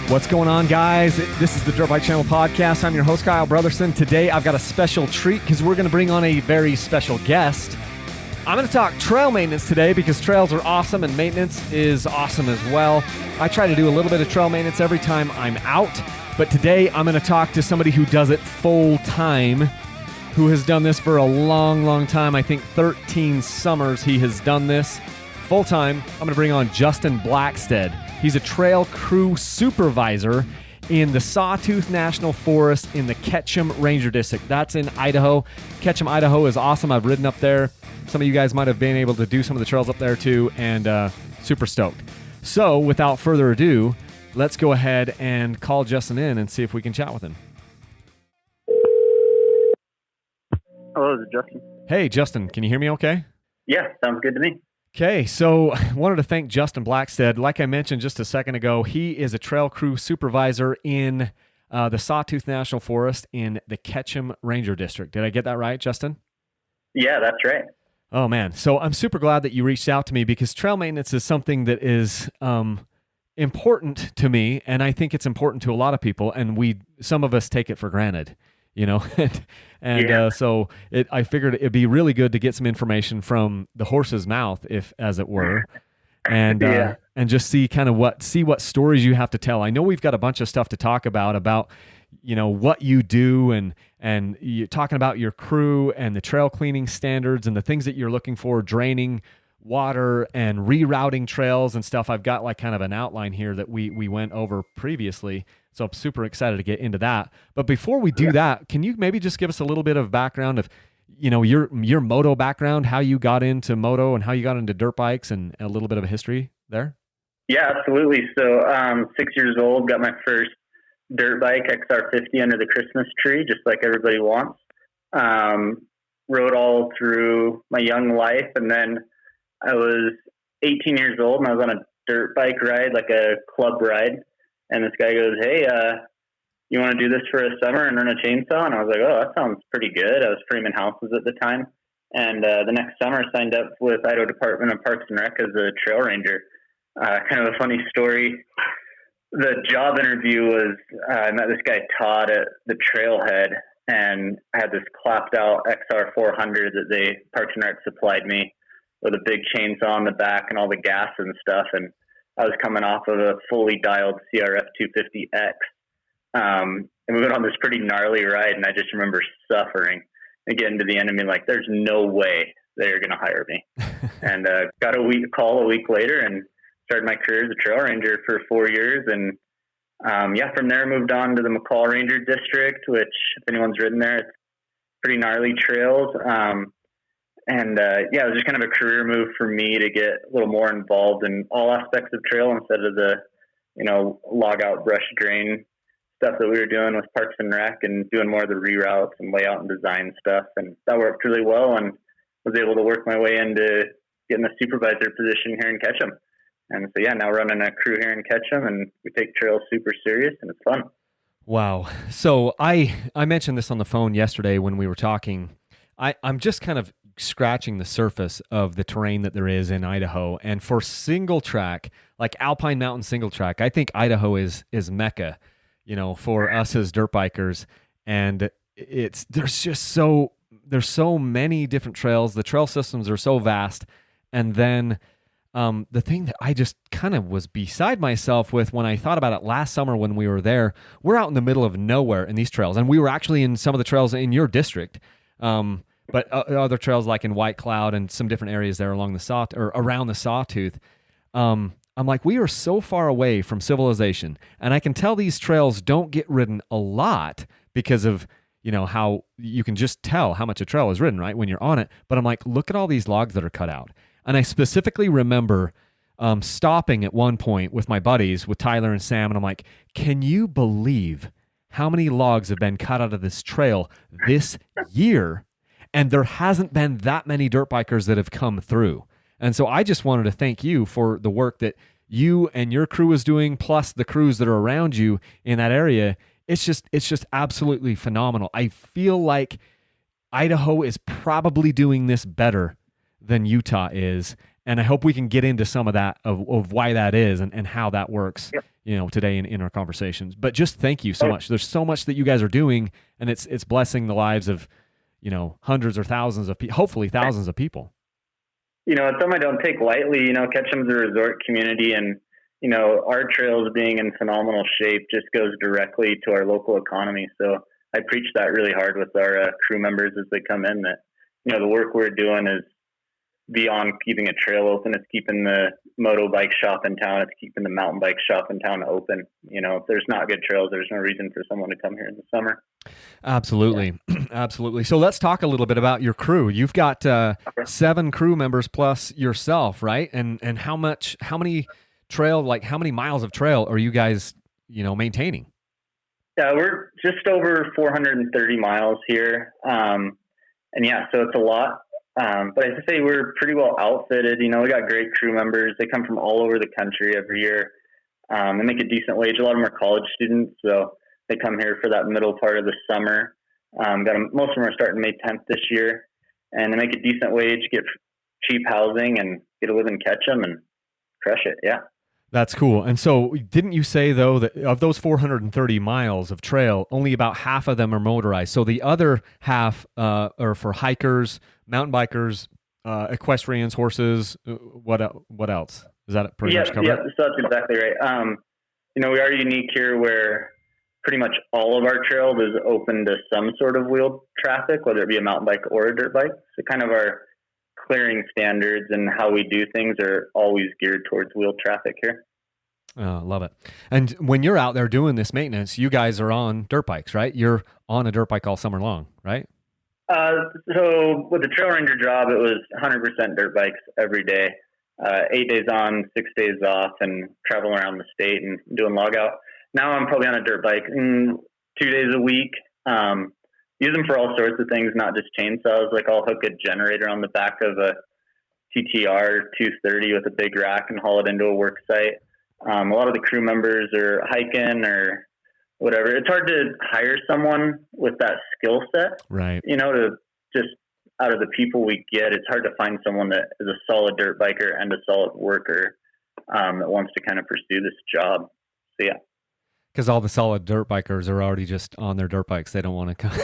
What's going on, guys? This is the Dirt Bike Channel podcast. I'm your host, Kyle Brotherson. Today, I've got a special treat because we're going to bring on a very special guest. I'm going to talk trail maintenance today because trails are awesome and maintenance is awesome as well. I try to do a little bit of trail maintenance every time I'm out, but today I'm going to talk to somebody who does it full time, who has done this for a long, long time. I think 13 summers he has done this full time. I'm going to bring on Justin Blackstead. He's a trail crew supervisor in the Sawtooth National Forest in the Ketchum Ranger District. That's in Idaho. Ketchum, Idaho is awesome. I've ridden up there. Some of you guys might have been able to do some of the trails up there too, and super stoked. So without further ado, let's go ahead and call Justin in and see if we can chat with him. Hello, this is Justin. Hey, Justin, can you hear me okay? Yeah, sounds good to me. Okay, so I wanted to thank Justin Blackstead. Like I mentioned just a second ago, he is a trail crew supervisor in the Sawtooth National Forest in the Ketchum Ranger District. Did I get that right, Justin? Yeah, that's right. Oh, man. So I'm super glad that you reached out to me because trail maintenance is something that is important to me, and I think it's important to a lot of people, and some of us take it for granted, you know? So I figured it'd be really good to get some information from the horse's mouth, as it were, and just see what stories you have to tell. I know we've got a bunch of stuff to talk about you know, what you do and you're talking about your crew and the trail cleaning standards and the things that you're looking for, draining water and rerouting trails and stuff. I've got like kind of an outline here that we went over previously. So I'm super excited to get into that. But before we do that, can you maybe just give us a little bit of background of, you know, your moto background, how you got into moto and how you got into dirt bikes and a little bit of a history there? Yeah, absolutely. So 6 years old, got my first dirt bike, XR50 under the Christmas tree, just like everybody wants. Rode all through my young life. And then I was 18 years old and I was on a dirt bike ride, like a club ride. And this guy goes, "Hey, you want to do this for a summer and run a chainsaw?" And I was like, "Oh, that sounds pretty good." I was framing houses at the time. And the next summer I signed up with Idaho Department of Parks and Rec as a trail ranger. Kind of a funny story. The job interview was, I met this guy, Todd, at the trailhead, and I had this clapped out XR400 that Parks and Rec supplied me with a big chainsaw on the back and all the gas and stuff. And I was coming off of a fully dialed CRF 250X. And we went on this pretty gnarly ride, and I just remember suffering and getting to the end of me like, there's no way they're going to hire me. And got a call a week later and started my career as a trail ranger for 4 years. And from there moved on to the McCall Ranger District, which if anyone's ridden there, it's pretty gnarly trails. It was just kind of a career move for me to get a little more involved in all aspects of trail instead of the, you know, log out, brush drain stuff that we were doing with Parks and Rec, and doing more of the reroutes and layout and design stuff. And that worked really well, and was able to work my way into getting a supervisor position here in Ketchum. And so, now running a crew here in Ketchum, and we take trails super serious, and it's fun. Wow. So I mentioned this on the phone yesterday when we were talking. I'm just kind of scratching the surface of the terrain that there is in Idaho. And for single track, like Alpine Mountain single track, I think Idaho is Mecca, you know, for us as dirt bikers. And there's so many different trails. The trail systems are so vast. And then the thing that I just kind of was beside myself with when I thought about it last summer when we were there, we're out in the middle of nowhere in these trails. And we were actually in some of the trails in your district. But other trails like in White Cloud and some different areas there along around the Sawtooth. I'm like, we are so far away from civilization, and I can tell these trails don't get ridden a lot because of, you know, how you can just tell how much a trail is ridden, right, when you're on it. But I'm like, look at all these logs that are cut out. And I specifically remember stopping at one point with my buddies, with Tyler and Sam, and I'm like, can you believe how many logs have been cut out of this trail this year? And there hasn't been that many dirt bikers that have come through. And so I just wanted to thank you for the work that you and your crew is doing, plus the crews that are around you in that area. It's just absolutely phenomenal. I feel like Idaho is probably doing this better than Utah is. And I hope we can get into some of that, of why that is and how that works. Yep. today in our conversations. But just thank you so much. There's so much that you guys are doing, and it's blessing the lives of, hundreds or thousands of hopefully thousands of people. It's something I don't take lightly. Ketchum's a resort community, and our trails being in phenomenal shape just goes directly to our local economy. So I preach that really hard with our crew members as they come in, that the work we're doing is beyond keeping a trail open. It's keeping the moto bike shop in town. It's keeping the mountain bike shop in town open. If there's not good trails, there's no reason for someone to come here in the summer. Absolutely. Yeah. Absolutely. So let's talk a little bit about your crew. You've got 7 crew members plus yourself, right? And how many miles of trail are you guys, maintaining? Yeah, we're just over 430 miles here. So it's a lot. But I have to say we're pretty well outfitted. We got great crew members. They come from all over the country every year. They make a decent wage. A lot of them are college students, so they come here for that middle part of the summer. Most of them are starting May 10th this year, and they make a decent wage, get cheap housing, and get to live in Ketchum and crush it. Yeah. That's cool. And so didn't you say, though, that of those 430 miles of trail, only about half of them are motorized? So the other half are for hikers, mountain bikers, equestrians, horses. What else? Is that pretty much covered? Yeah, so that's exactly right. We are unique here where pretty much all of our trails is open to some sort of wheeled traffic, whether it be a mountain bike or a dirt bike. So kind of our clearing standards and how we do things are always geared towards wheeled traffic here. Oh, love it. And when you're out there doing this maintenance, you guys are on dirt bikes, right? You're on a dirt bike all summer long, right? So with the trail ranger job, it was 100% dirt bikes every day, 8 days on, 6 days off, and traveling around the state and doing log out. Now I'm probably on a dirt bike 2 days a week. Use them for all sorts of things, not just chainsaws. Like I'll hook a generator on the back of a TTR 230 with a big rack and haul it into a work site. A lot of the crew members are hiking or whatever. It's hard to hire someone with that skill set, right? To just out of the people we get, it's hard to find someone that is a solid dirt biker and a solid worker that wants to kind of pursue this job. So yeah. Because all the solid dirt bikers are already just on their dirt bikes. They don't want to come.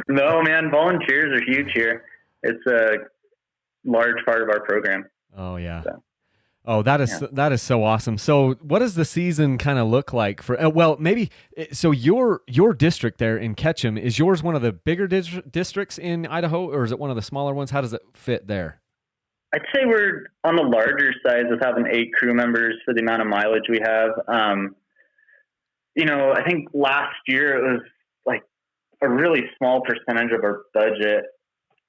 No, man. Volunteers are huge here. It's a large part of our program. Oh, yeah. So, that is so awesome. So what does the season kind of look like for, so your district there in Ketchum, is yours one of the bigger districts in Idaho, or is it one of the smaller ones? How does it fit there? I'd say we're on the larger side with having 8 crew members for the amount of mileage we have. I think last year it was like a really small percentage of our budget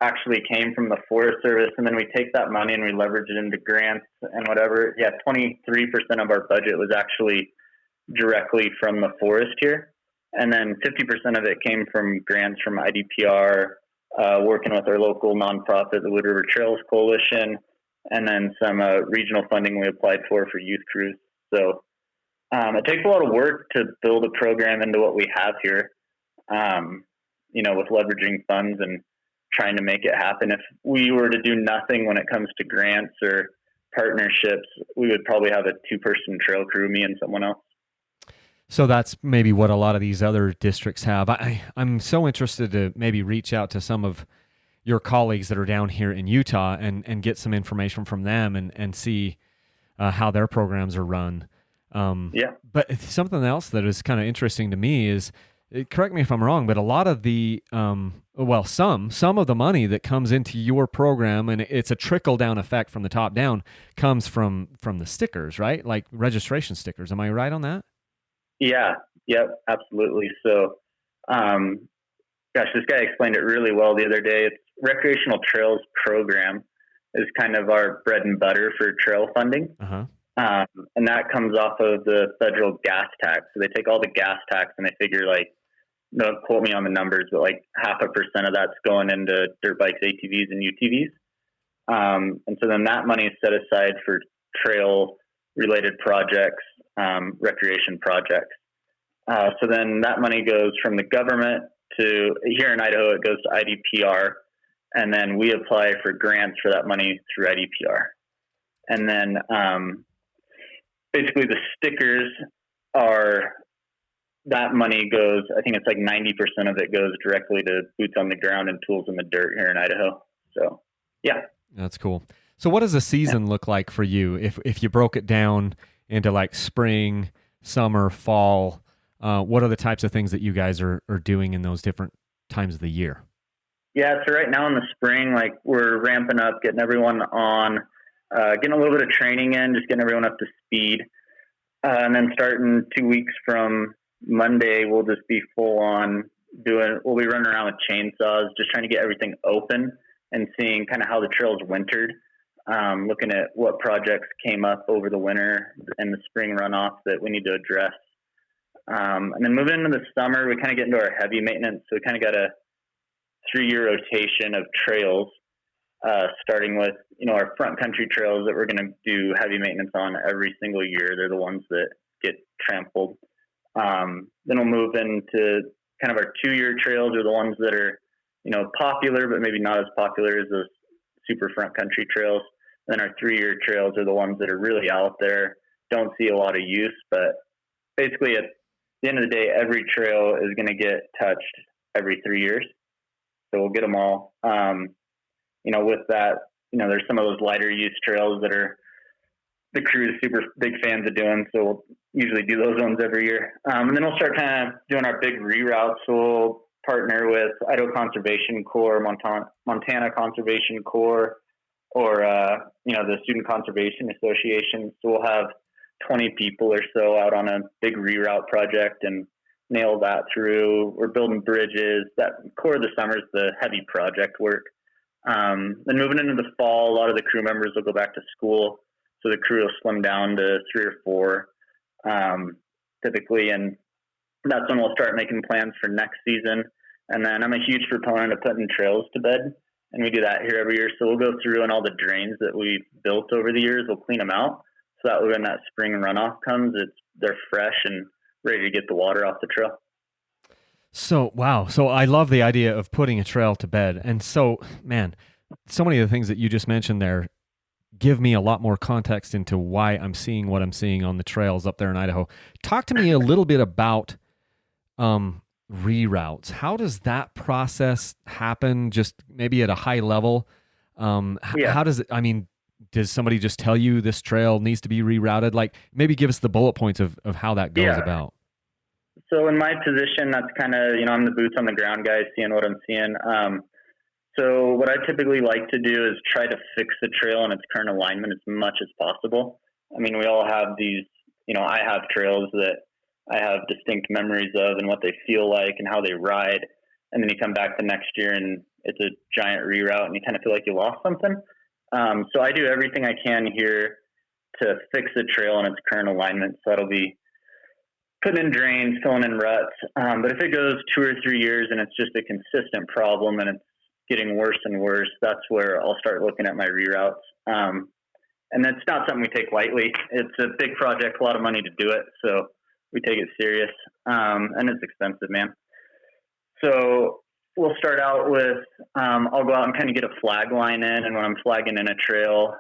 actually came from the Forest Service, and then we take that money and we leverage it into grants and whatever. Yeah, 23% of our budget was actually directly from the forest here, and then 50% of it came from grants from IDPR, working with our local nonprofit, the Wood River Trails Coalition, and then some regional funding we applied for youth crews. So it takes a lot of work to build a program into what we have here, with leveraging funds and trying to make it happen. If we were to do nothing when it comes to grants or partnerships, we would probably have a 2-person trail crew, me and someone else. So that's maybe what a lot of these other districts have. I'm so interested to maybe reach out to some of your colleagues that are down here in Utah and get some information from them and see how their programs are run. But something else that is kind of interesting to me is, correct me if I'm wrong, but a lot of the, some of the money that comes into your program, and it's a trickle down effect from the top down, comes from the stickers, right? Like registration stickers. Am I right on that? Yeah. Yep. Absolutely. So, this guy explained it really well the other day. It's Recreational Trails Program is kind of our bread and butter for trail funding. Uh-huh. And that comes off of the federal gas tax. So they take all the gas tax and they figure, don't quote me on the numbers, but 0.5% of that's going into dirt bikes, ATVs, and UTVs. And so then that money is set aside for trail related projects, recreation projects. So then that money goes from the government to, here in Idaho, it goes to IDPR. And then we apply for grants for that money through IDPR. And then, basically the stickers are, that money goes, I think it's like 90% of it goes directly to boots on the ground and tools in the dirt here in Idaho. So, yeah. That's cool. So what does a season look like for you if you broke it down into like spring, summer, fall? What are the types of things that you guys are doing in those different times of the year? Yeah, so right now in the spring, like we're ramping up, getting everyone on, getting a little bit of training in, just getting everyone up to speed. And then starting 2 weeks from Monday, we'll just be full on we'll be running around with chainsaws, just trying to get everything open and seeing kind of how the trail's wintered, looking at what projects came up over the winter and the spring runoff that we need to address. And then moving into the summer, we kind of get into our heavy maintenance. So we kind of got a 3-year rotation of trails, starting with, our front country trails that we're going to do heavy maintenance on every single year. They're the ones that get trampled. Then we'll move into kind of our 2-year trails, are the ones that are, popular, but maybe not as popular as those super front country trails. Then our 3-year trails are the ones that are really out there, don't see a lot of use, but basically at the end of the day, every trail is going to get touched every 3 years. So we'll get them all. With that, there's some of those lighter use trails that are the crew's super big fans of doing. So we'll usually do those ones every year. And then we'll start kind of doing our big reroutes. So we'll partner with Idaho Conservation Corps, Montana Conservation Corps, or, the Student Conservation Association. So we'll have 20 people or so out on a big reroute project and nail that through. We're building bridges. That core of the summer is the heavy project work. Then moving into the fall, a lot of the crew members will go back to school. So the crew will slim down to 3 or 4, typically. And that's when we'll start making plans for next season. And then I'm a huge proponent of putting trails to bed. And we do that here every year. So we'll go through and all the drains that we've built over the years, we'll clean them out. So that way when that spring runoff comes, they're fresh and ready to get the water off the trail. So, wow. So I love the idea of putting a trail to bed. And so, man, so many of the things that you just mentioned there give me a lot more context into why I'm seeing what I'm seeing on the trails up there in Idaho. Talk to me a little bit about reroutes. How does that process happen, just maybe at a high level? How does it, does somebody just tell you this trail needs to be rerouted? Like, maybe give us the bullet points of how that goes about. So in my position, that's kind of, I'm the boots on the ground guy, seeing what I'm seeing. So what I typically like to do is try to fix the trail in its current alignment as much as possible. We all have these, I have trails that I have distinct memories of and what they feel like and how they ride. And then you come back the next year and it's a giant reroute and you kind of feel like you lost something. So I do everything I can here to fix the trail in its current alignment. So that'll be putting in drains, filling in ruts. But if it goes 2 or 3 years and it's just a consistent problem and it's getting worse and worse, that's where I'll start looking at my reroutes. And that's not something we take lightly. It's a big project, a lot of money to do it. So we take it serious. And it's expensive, man. So we'll start out with, I'll go out and kind of get a flag line in. And when I'm flagging in a trail,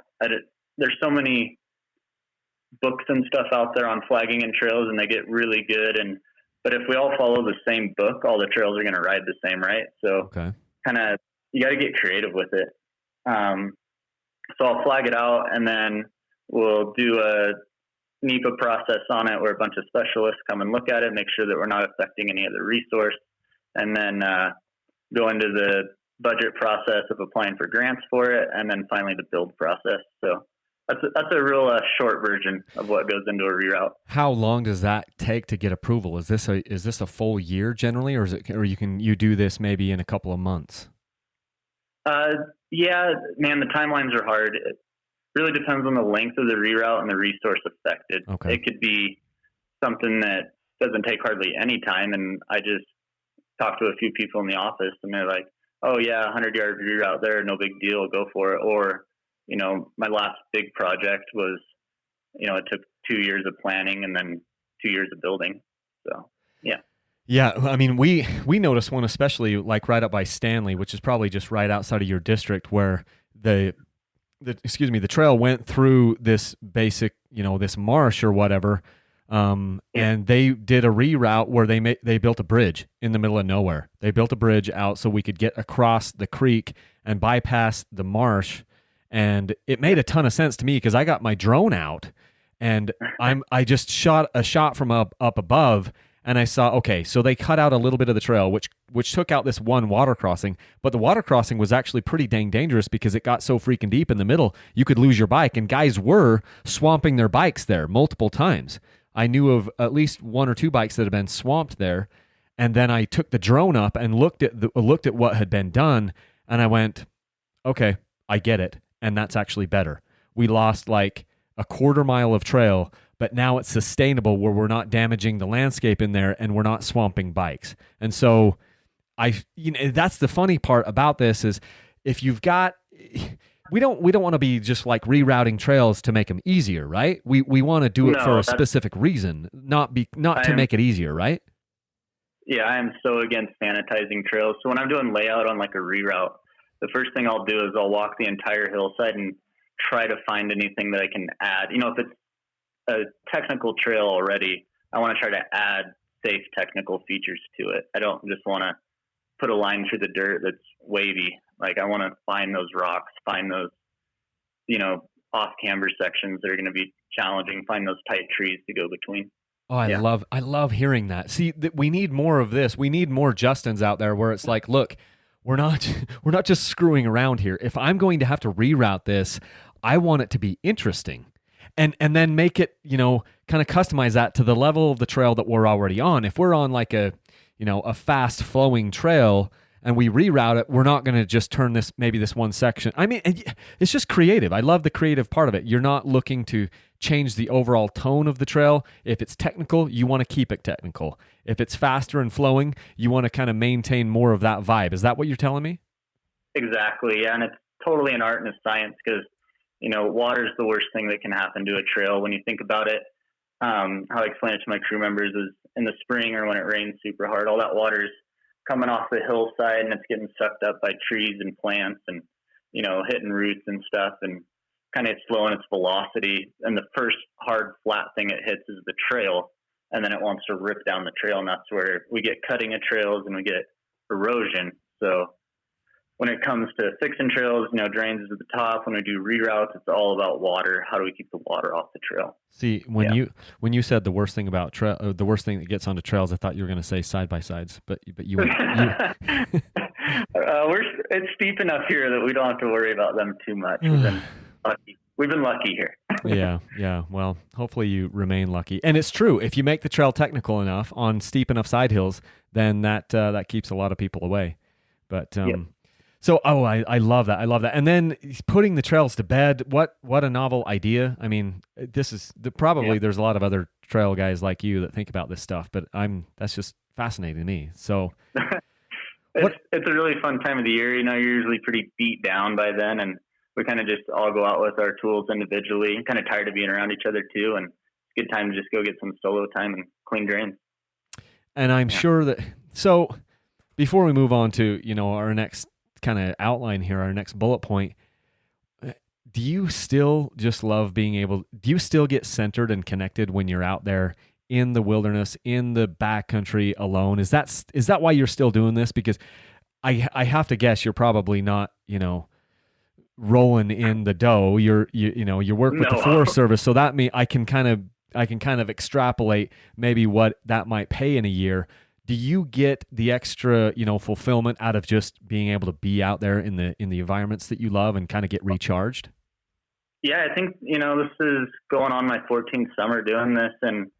there's so many books and stuff out there on flagging and trails and they get really good. But if we all follow the same book, all the trails are going to ride the same, right? So kind of, you got to get creative with it. So I'll flag it out and then we'll do a NEPA process on it where a bunch of specialists come and look at it, make sure that we're not affecting any other resource, and then go into the budget process of applying for grants for it, and then finally the build process. So that's a real short version of what goes into a reroute. How long does that take to get approval? Is this a full year generally, or you do this maybe in a couple of months? Yeah, man, the timelines are hard. It really depends on the length of the reroute and the resource affected. Okay. It could be something that doesn't take hardly any time, and I just talk to a few people in the office, and they're like, "Oh yeah, 100-yard reroute there, no big deal, go for it." Or, my last big project was, it took 2 years of planning and then 2 years of building. So, yeah. Yeah, we noticed one especially like right up by Stanley, which is probably just right outside of your district, where the trail went through this basic, this marsh or whatever. And they did a reroute where they built a bridge in the middle of nowhere. They built a bridge out so we could get across the creek and bypass the marsh. And it made a ton of sense to me because I got my drone out and I just shot a shot from up above, and I saw, okay, so they cut out a little bit of the trail, which took out this one water crossing, but the water crossing was actually pretty dang dangerous because it got so freaking deep in the middle, you could lose your bike, and guys were swamping their bikes there multiple times. I knew of at least one or two bikes that had been swamped there, and then I took the drone up and looked at what had been done, and I went, okay, I get it, and that's actually better. We lost like a quarter mile of trail, but now it's sustainable where we're not damaging the landscape in there and we're not swamping bikes. And so that's the funny part about this is if you've got, we don't want to be just like rerouting trails to make them easier, right? We want to do it for a specific reason, not to make it easier, right? Yeah, I am so against sanitizing trails. So when I'm doing layout on like a reroute, the first thing I'll do is I'll walk the entire hillside and try to find anything that I can add. If it's a technical trail already, I want to try to add safe technical features to it. I don't just want to put a line through the dirt that's wavy. Like I want to find those rocks, find those, off-camber sections that are going to be challenging, find those tight trees to go between. Oh, I love hearing that. See, we need more of this. We need more Justins out there where it's like, look, we're not just screwing around here. If I'm going to have to reroute this, I want it to be interesting. And then make it, kind of customize that to the level of the trail that we're already on. If we're on like a fast flowing trail and we reroute it, we're not going to just turn this one section. I mean, it's just creative. I love the creative part of it. You're not looking to change the overall tone of the trail. If it's technical, you want to keep it technical. If it's faster and flowing, you want to kind of maintain more of that vibe. Is that what you're telling me? Exactly. Yeah. And it's totally an art and a science because, water is the worst thing that can happen to a trail. When you think about it, how I explain it to my crew members is in the spring or when it rains super hard, all that water's coming off the hillside and it's getting sucked up by trees and plants and, hitting roots and stuff and kind of slowing its velocity. And the first hard flat thing it hits is the trail. And then it wants to rip down the trail. And that's where we get cutting of trails and we get erosion. So when it comes to fixing trails, drains is at the top. When we do reroutes, it's all about water. How do we keep the water off the trail? See, when you said the worst thing about the worst thing that gets onto trails, I thought you were going to say side by sides, but you it's steep enough here that we don't have to worry about them too much. We've been lucky here. Yeah. Well, hopefully you remain lucky. And it's true. If you make the trail technical enough on steep enough side hills, then that keeps a lot of people away. But So, I love that. I love that. And then putting the trails to bed. What a novel idea. I mean, there's a lot of other trail guys like you that think about this stuff, but that's just fascinating to me. So it's a really fun time of the year. You're usually pretty beat down by then, and we kind of just all go out with our tools individually. I'm kind of tired of being around each other too, and it's a good time to just go get some solo time and clean drains. And I'm sure that, so before we move on to, our next kind of outline here, our next bullet point, do you still just love do you still get centered and connected when you're out there in the wilderness, in the backcountry alone? Is that why you're still doing this? Because I have to guess you're probably not, rolling in the dough. You work with the Forest Service, so that I can kind of extrapolate maybe what that might pay in a year. Do you get the extra, fulfillment out of just being able to be out there in the environments that you love and kind of get recharged? Yeah, I think, this is going on my 14th summer doing this. And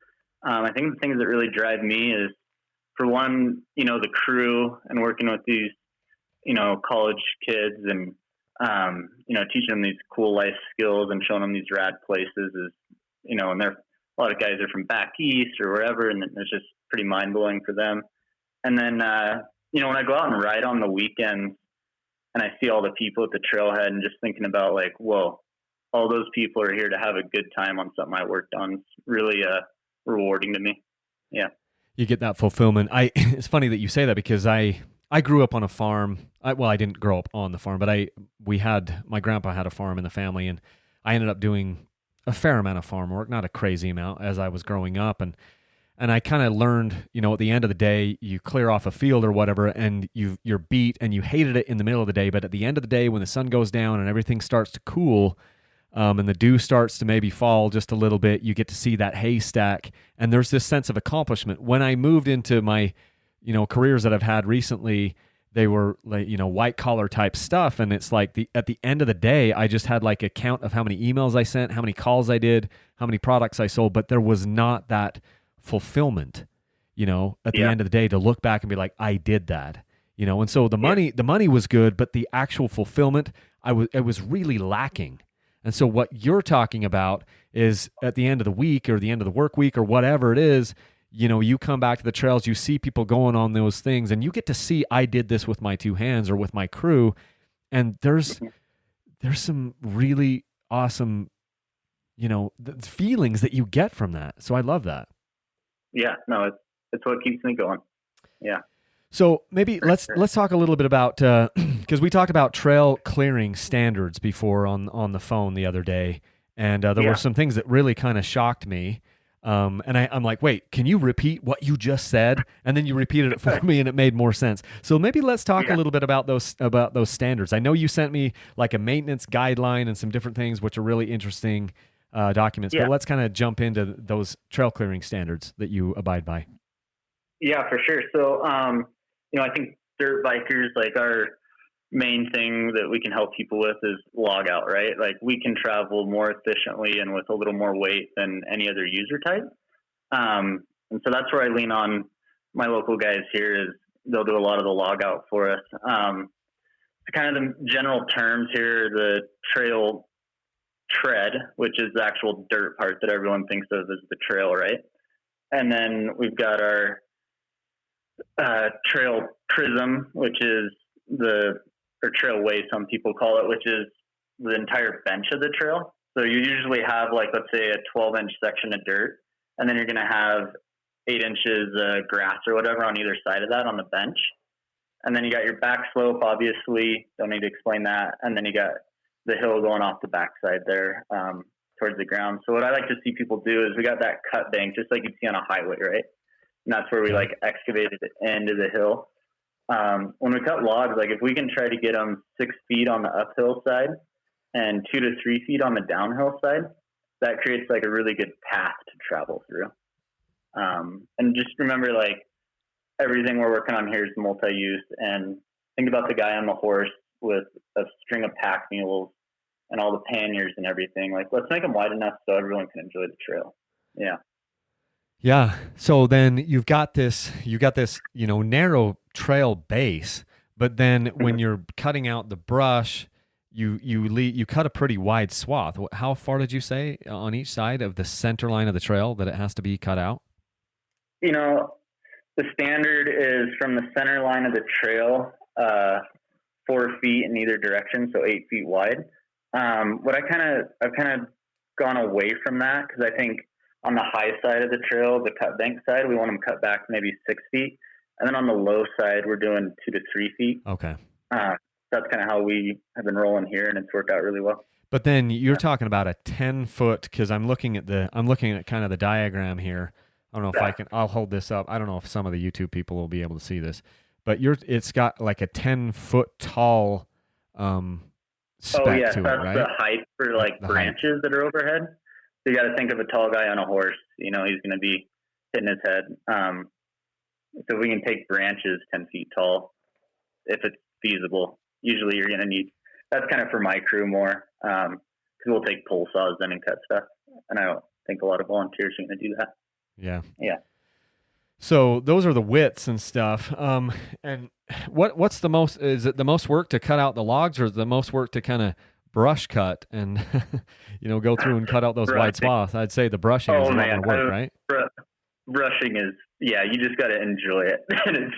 I think the things that really drive me is, for one, the crew and working with these, college kids and, teaching them these cool life skills and showing them these rad places is, and a lot of guys are from back east or wherever, and it's just pretty mind-blowing for them. And then, when I go out and ride on the weekends and I see all the people at the trailhead and just thinking about like, whoa, all those people are here to have a good time on something I worked on. It's really rewarding to me. Yeah. You get that fulfillment. It's funny that you say that because I grew up on a farm. I didn't grow up on the farm, but my grandpa had a farm in the family, and I ended up doing a fair amount of farm work, not a crazy amount as I was growing up. And I kind of learned, at the end of the day, you clear off a field or whatever, and you're beat and you hated it in the middle of the day. But at the end of the day, when the sun goes down and everything starts to cool, and the dew starts to maybe fall just a little bit, you get to see that haystack. And there's this sense of accomplishment. When I moved into my, careers that I've had recently, they were like, white collar type stuff. And it's like at the end of the day, I just had like a count of how many emails I sent, how many calls I did, how many products I sold, but there was not that fulfillment, at the end of the day to look back and be like, I did that, and so the money was good, but the actual fulfillment, it was really lacking. And so what you're talking about is at the end of the week or the end of the work week or whatever it is, you come back to the trails, you see people going on those things, and you get to see, I did this with my two hands or with my crew. And there's some really awesome, the feelings that you get from that. So I love that. Yeah, no, it's what keeps me going. Yeah. So maybe let's talk a little bit about, because we talked about trail clearing standards before on the phone the other day, and there were some things that really kind of shocked me. And I'm like, wait, can you repeat what you just said? And then you repeated it for me, and it made more sense. So maybe let's talk a little bit about those standards. I know you sent me like a maintenance guideline and some different things, which are really interesting documents. But let's kind of jump into those trail clearing standards that you abide by. Yeah, for sure. So, I think dirt bikers, like our main thing that we can help people with is log out, right? Like we can travel more efficiently and with a little more weight than any other user type. And so that's where I lean on my local guys here is they'll do a lot of the log out for us. Kind of the general terms here, the trail tread, which is the actual dirt part that everyone thinks of as the trail, right? And then we've got our trail prism, which is or trailway, some people call it, which is the entire bench of the trail. So you usually have like, let's say a 12-inch section of dirt, and then you're going to have 8 inches grass or whatever on either side of that on the bench. And then you got your back slope, obviously, don't need to explain that. And then you got the hill going off the backside there towards the ground. So what I like to see people do is we got that cut bank, just like you'd see on a highway, right? And that's where we like excavated the end of the hill. When we cut logs, like if we can try to get them 6 feet on the uphill side and 2 to 3 feet on the downhill side, that creates like a really good path to travel through. And just remember, like everything we're working on here is multi-use, and think about the guy on the horse with a string of pack mules and all the panniers and everything. Like let's make them wide enough so everyone can enjoy the trail. Yeah. Yeah. So then you've got this, narrow trail base, but then when you're cutting out the brush, you cut a pretty wide swath. How far did you say on each side of the center line of the trail that it has to be cut out? The standard is from the center line of the trail, 4 feet in either direction, so 8 feet wide. What I've kind of gone away from that because I think on the high side of the trail, the cut bank side, we want them cut back maybe 6 feet. And then on the low side, we're doing 2 to 3 feet. Okay. That's kind of how we have been rolling here, and it's worked out really well. But then you're talking about a 10-foot, because I'm looking at kind of the diagram here. I don't know if I'll hold this up. I don't know if some of the YouTube people will be able to see this, but it's got like a 10-foot tall spec to it, right? That's the height for like the branches that are overhead. So you got to think of a tall guy on a horse. He's going to be hitting his head. So we can take branches 10 feet tall if it's feasible. Usually you're going to need, that's kind of for my crew more, because we'll take pole saws then and cut stuff. And I don't think a lot of volunteers are going to do that. Yeah. Yeah. So those are the widths and stuff. And what's the most, is it the most work to cut out the logs, or is it the most work to kind of brush cut and, go through and cut out those wide swaths? I'd say the brushing is a lot more work, right? Brushing is, you just got to enjoy it. And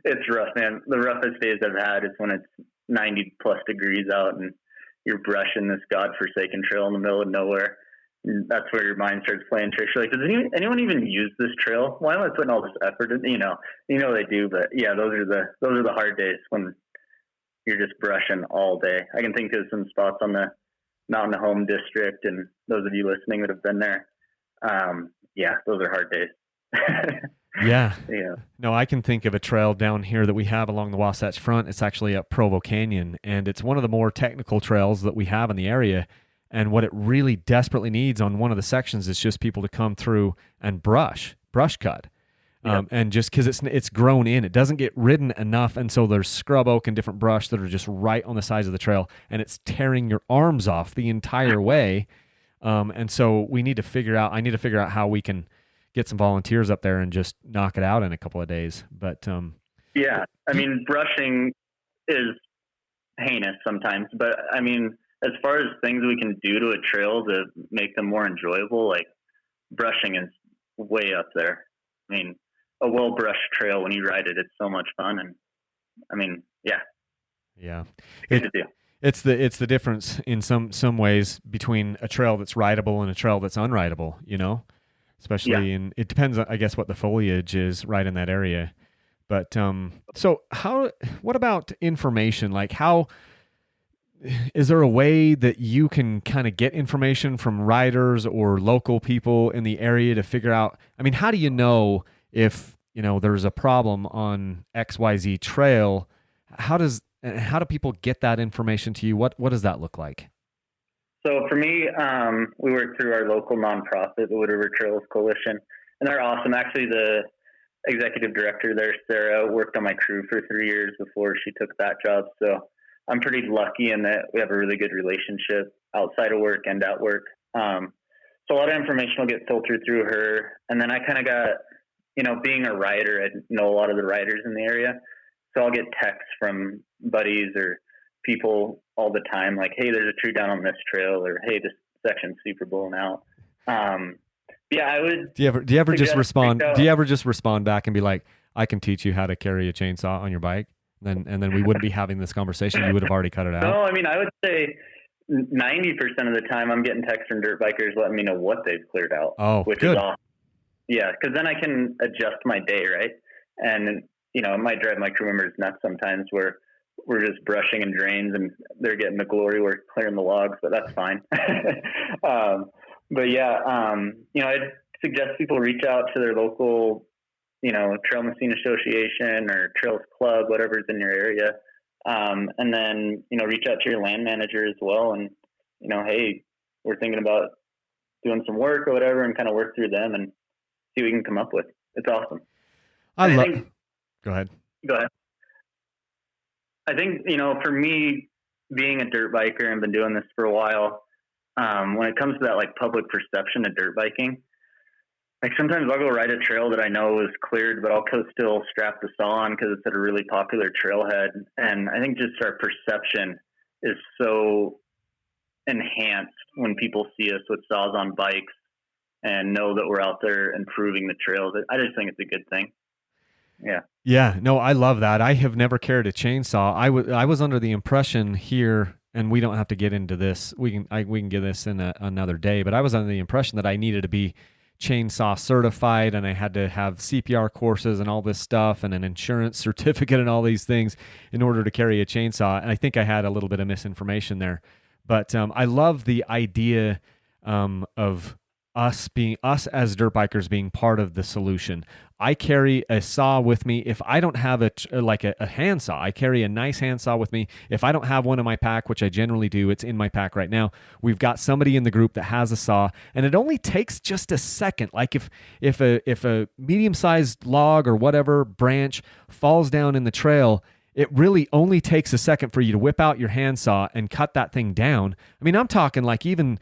it's rough, man. The roughest days I've had is when it's 90 plus degrees out and you're brushing this godforsaken trail in the middle of nowhere. And that's where your mind starts playing tricks. You're like, does anyone even use this trail? Why am I putting all this effort in? They do, but yeah, those are the hard days when you're just brushing all day. I can think of some spots on the Mountain Home District, and those of you listening that have been there, yeah, those are hard days. Yeah. Yeah. No, I can think of a trail down here that we have along the Wasatch Front. It's actually up Provo Canyon, and it's one of the more technical trails that we have in the area. And what it really desperately needs on one of the sections is just people to come through and brush cut. And just because it's grown in, it doesn't get ridden enough, and so there's scrub oak and different brush that are just right on the sides of the trail, and it's tearing your arms off the entire way. And so I need to figure out how we can get some volunteers up there and just knock it out in a couple of days. But yeah, I mean, brushing is heinous sometimes, but I mean, as far as things we can do to a trail to make them more enjoyable, like brushing is way up there. I mean, a well-brushed trail, when you ride it, it's so much fun. And I mean, yeah, good to do. It's the difference in some ways between a trail that's rideable and a trail that's unrideable, you know, especially it depends on, I guess, what the foliage is right in that area. But so what about information? Like, how is there a way that you can kind of get information from riders or local people in the area to figure out, I mean, how do you know if, you know, there's a problem on XYZ trail? How do people get that information to you? What does that look like? So for me, we work through our local nonprofit, the Wood River Trails Coalition, and they're awesome. Actually, the executive director there, Sarah, worked on my crew for 3 years before she took that job. So I'm pretty lucky in that we have a really good relationship outside of work and at work. So a lot of information will get filtered through her. And then I kind of got, you know, being a rider, I know a lot of the riders in the area. So I'll get texts from buddies or people all the time, like, hey, there's a tree down on this trail, or hey, this section's super blown out. Yeah, I would. Do you ever just respond? Do you ever just respond back and be like, I can teach you how to carry a chainsaw on your bike? And then we wouldn't be having this conversation. You would have already cut it out. No, I mean, I would say 90% of the time I'm getting texts from dirt bikers letting me know what they've cleared out. Oh, which good. is awesome. Yeah, because then I can adjust my day, right? And, you know, it might drive my crew members nuts sometimes where we're just brushing in drains and they're getting the glory work clearing the logs, but that's fine. But yeah, you know, I'd suggest people reach out to their local, you know, Trail Machine Association or Trails Club, whatever's in your area. And then, you know, reach out to your land manager as well. And, you know, hey, we're thinking about doing some work or whatever, and kind of work through them and see what we can come up with. It's awesome. Go ahead. I think, you know, for me, being a dirt biker and been doing this for a while, when it comes to that, like, public perception of dirt biking, like, sometimes I'll go ride a trail that I know is cleared, but I'll still strap the saw on because it's at a really popular trailhead. And I think just our perception is so enhanced when people see us with saws on bikes and know that we're out there improving the trails. I just think it's a good thing. Yeah. Yeah. No, I love that. I have never carried a chainsaw. I was under the impression here, and we don't have to get into this. We can get this in another day, but I was under the impression that I needed to be chainsaw certified and I had to have CPR courses and all this stuff and an insurance certificate and all these things in order to carry a chainsaw. And I think I had a little bit of misinformation there, but I love the idea of us as dirt bikers being part of the solution. I carry a saw with me. If I don't have a handsaw, I carry a nice handsaw with me. If I don't have one in my pack, which I generally do, it's in my pack right now. We've got somebody in the group that has a saw, and it only takes just a second. Like if a medium-sized log or whatever branch falls down in the trail, it really only takes a second for you to whip out your handsaw and cut that thing down. I mean, I'm talking like even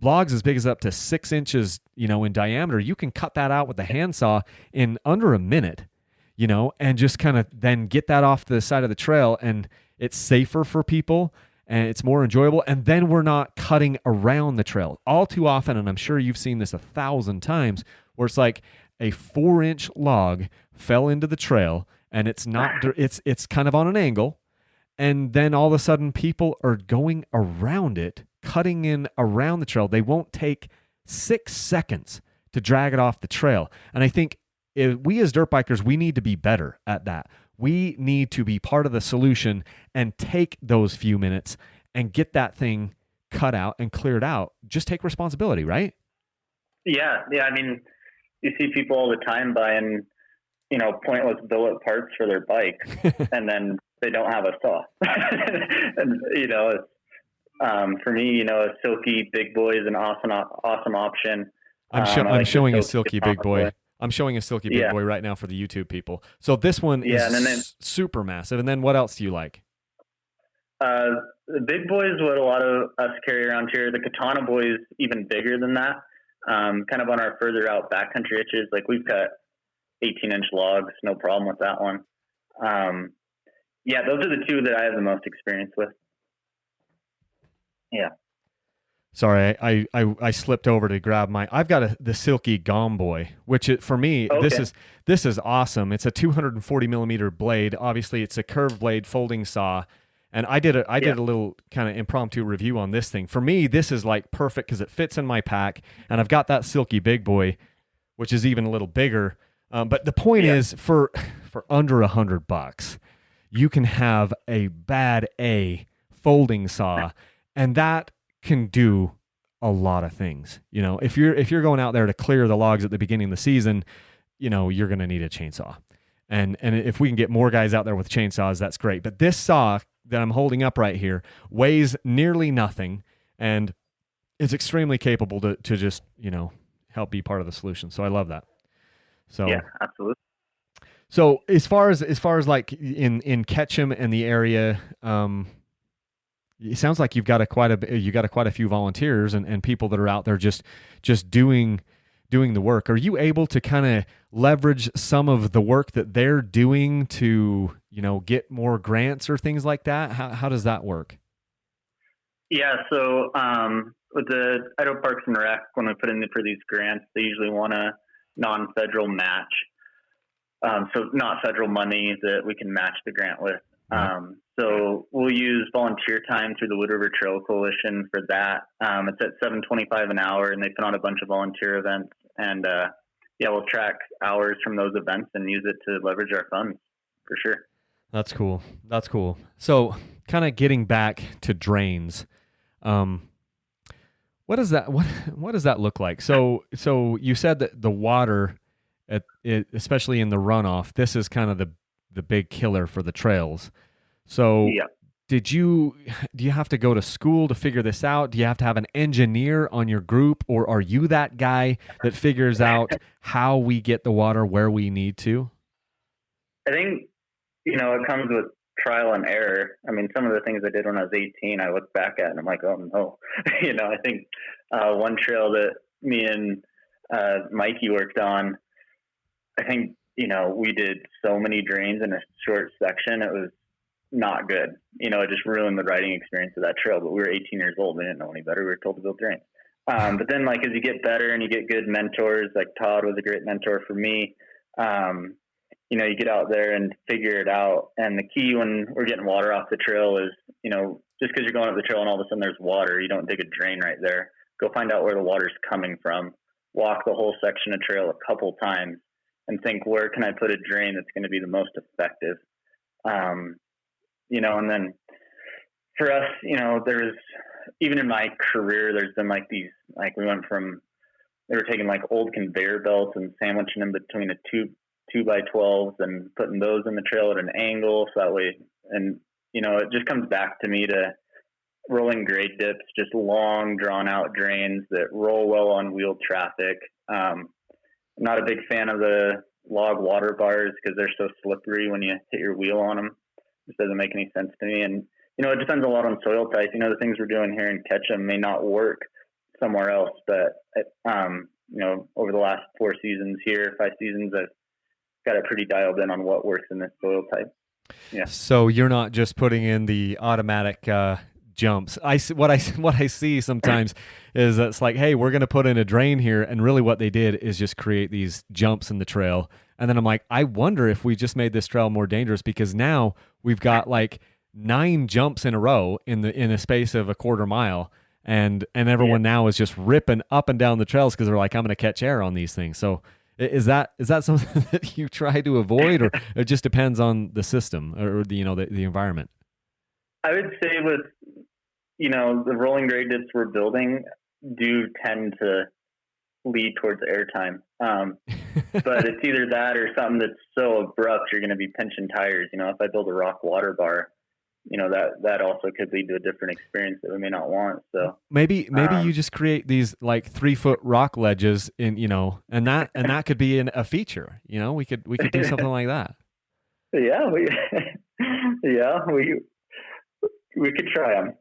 logs as big as up to 6 inches, you know, in diameter. You can cut that out with a handsaw in under a minute, you know, and just kind of then get that off the side of the trail, and it's safer for people and it's more enjoyable. And then we're not cutting around the trail all too often. And I'm sure you've seen this 1,000 times where it's like a 4-inch log fell into the trail and it's kind of on an angle. And then all of a sudden people are going around it, cutting in around the trail. They won't take 6 seconds to drag it off the trail. And I think we as dirt bikers, we need to be better at that. We need to be part of the solution and take those few minutes and get that thing cut out and cleared out. Just take responsibility, right? Yeah. I mean, you see people all the time buying, pointless billet parts for their bike, and then they don't have a saw. And for me, a Silky Big Boy is an awesome option. I'm showing a Silky Big Boy. I'm showing a Silky Big Boy right now for the YouTube people. So this one is super massive. And then what else do you like? The Big Boy is what a lot of us carry around here. The Katana Boy is even bigger than that. Kind of on our further out backcountry hitches, like we've cut 18-inch logs, no problem with that one. Those are the two that I have the most experience with. Yeah. Sorry, I slipped over to grab I've got the Silky Gom Boy, which for me, this is awesome. It's a 240 millimeter blade. Obviously, it's a curved blade folding saw. And I did a little kind of impromptu review on this thing. For me, this is like perfect because it fits in my pack, and I've got that Silky Big Boy, which is even a little bigger. But the point is, for under $100, you can have a bad A folding saw, and that can do a lot of things. If you're going out there to clear the logs at the beginning of the season, you're going to need a chainsaw. And if we can get more guys out there with chainsaws, that's great. But this saw that I'm holding up right here weighs nearly nothing and is extremely capable to just, help be part of the solution. So I love that. So yeah, absolutely. So as far as like in Ketchum and the area, it sounds like you've got quite a few volunteers and people that are out there just doing the work. Are you able to kind of leverage some of the work that they're doing to, get more grants or things like that? How does that work? Yeah. So, with the Idaho Parks and Rec, when we put in for these grants, they usually want a non-federal match. So not federal money that we can match the grant with. So we'll use volunteer time through the Wood River Trail Coalition for that. It's at $7.25 an hour, and they put on a bunch of volunteer events. And we'll track hours from those events and use it to leverage our funds for sure. That's cool. So kind of getting back to drains, what does that look like? So you said that the water, especially in the runoff, this is kind of the big killer for the trails. So do you have to go to school to figure this out? Do you have to have an engineer on your group, or are you that guy that figures out how we get the water where we need to? I think, it comes with trial and error. I mean, some of the things I did when I was 18, I look back at and I'm like, oh no. I think one trail that me and Mikey worked on, I think, we did so many drains in a short section. It was not good. It just ruined the riding experience of that trail. But we were 18 years old. We didn't know any better. We were told to build drains. But then, like, as you get better and you get good mentors, like Todd was a great mentor for me, you get out there and figure it out. And the key when we're getting water off the trail is, just because you're going up the trail and all of a sudden there's water, you don't dig a drain right there. Go find out where the water's coming from. Walk the whole section of trail a couple times and think, where can I put a drain that's going to be the most effective? And then for us, there's, even in my career, there's been like these, like we went from, they were taking like old conveyor belts and sandwiching them between a two by 12s and putting those in the trail at an angle. So that way, and, it just comes back to me to rolling grade dips, just long drawn out drains that roll well on wheeled traffic. I'm not a big fan of the log water bars because they're so slippery when you hit your wheel on them. It doesn't make any sense to me. And, it depends a lot on soil type. The things we're doing here in Ketchum may not work somewhere else, but, over the last 4 seasons here, 5 seasons, I've got it pretty dialed in on what works in this soil type. Yeah. So you're not just putting in the automatic, jumps. What I see sometimes is that it's like, hey, we're going to put in a drain here. And really what they did is just create these jumps in the trail. And then I'm like, I wonder if we just made this trail more dangerous, because now we've got like 9 jumps in a row in a space of a quarter mile. And everyone now is just ripping up and down the trails because they're like, I'm going to catch air on these things. So is that something that you try to avoid, or it just depends on the system or the environment? I would say with, the rolling grade dips we're building do tend to lead towards airtime. But it's either that or something that's so abrupt you're going to be pinching tires. If I build a rock water bar, that also could lead to a different experience that we may not want. So maybe you just create these like 3-foot rock ledges and that could be a feature. We could do something like that. Yeah, we could try them.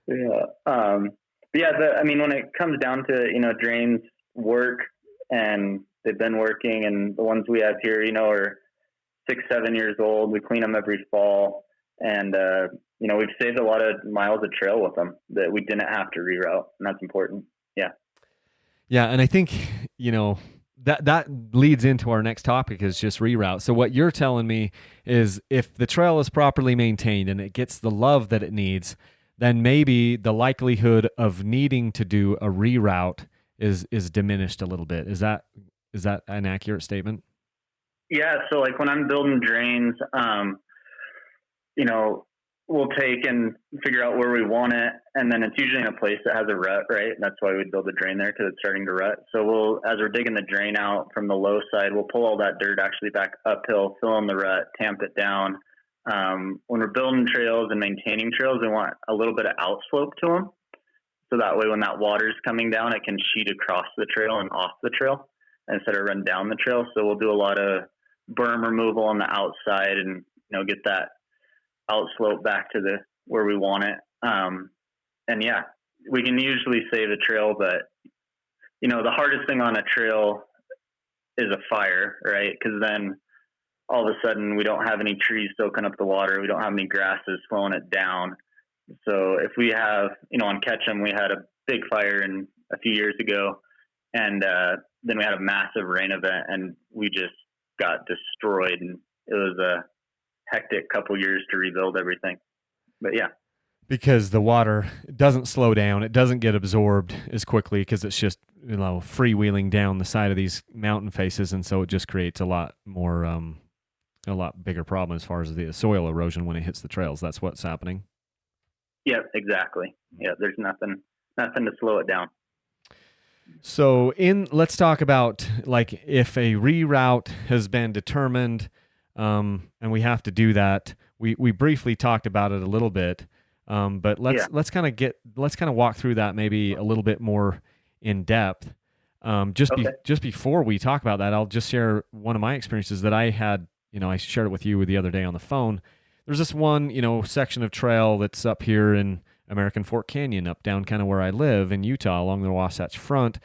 Yeah. When it comes down to, drains work, and they've been working, and the ones we have here, are 6-7 years old. We clean them every fall, and, we've saved a lot of miles of trail with them that we didn't have to reroute, and that's important. Yeah. Yeah. And I think, that leads into our next topic, is just reroute. So what you're telling me is if the trail is properly maintained and it gets the love that it needs, then maybe the likelihood of needing to do a reroute is diminished a little bit. Is that an accurate statement? Yeah. So like when I'm building drains, we'll take and figure out where we want it. And then it's usually in a place that has a rut, right? And that's why we'd build a drain there, because it's starting to rut. So as we're digging the drain out from the low side, we'll pull all that dirt actually back uphill, fill in the rut, tamp it down. When we're building trails and maintaining trails, we want a little bit of outslope to them. So that way, when that water's coming down, it can sheet across the trail and off the trail instead of run down the trail. So we'll do a lot of berm removal on the outside and, get that outslope back to where we want it. And yeah, we can usually save a trail, but the hardest thing on a trail is a fire, right? Because then all of a sudden we don't have any trees soaking up the water. We don't have any grasses flowing it down. So if we have, on Ketchum, we had a big fire a few years ago, and then we had a massive rain event, and we just got destroyed, and it was a hectic couple years to rebuild everything. But yeah. Because the water doesn't slow down. It doesn't get absorbed as quickly because it's just, freewheeling down the side of these mountain faces. And so it just creates a lot more, a lot bigger problem as far as the soil erosion when it hits the trails. That's what's happening. Yeah, exactly. Yeah. There's nothing to slow it down. So let's talk about like if a reroute has been determined, and we have to do that. We briefly talked about it a little bit. But let's kind of walk through that maybe a little bit more in depth. Just before we talk about that, I'll just share one of my experiences that I had. I shared it with you the other day on the phone. There's this one, section of trail that's up here in American Fork Canyon, up down kind of where I live in Utah along the Wasatch Front.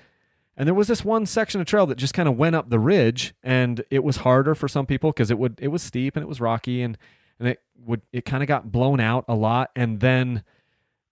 And there was this one section of trail that just kind of went up the ridge, and it was harder for some people because it was steep and it was rocky, and it kind of got blown out a lot. And then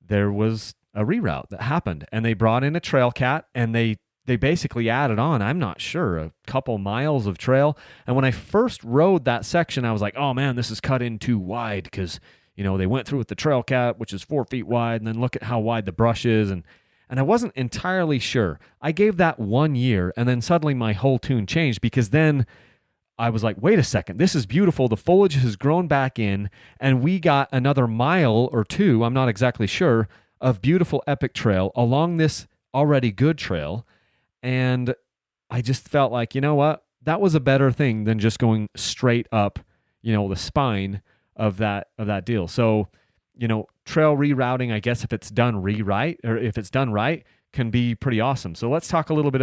there was a reroute that happened, and they brought in a trail cat, and they basically added on, I'm not sure, a couple miles of trail. And when I first rode that section, I was like, oh man, this is cut in too wide, because they went through with the trail cat, which is 4 feet wide, and then look at how wide the brush is, and I wasn't entirely sure. I gave that 1 year, and then suddenly my whole tune changed, because then I was like, wait a second, this is beautiful. The foliage has grown back in, and we got another mile or two, I'm not exactly sure, of beautiful epic trail along this already good trail. And I just felt like, you know what? That was a better thing than just going straight up, the spine of that deal. So, trail rerouting, I guess if it's done right, can be pretty awesome. So let's talk a little bit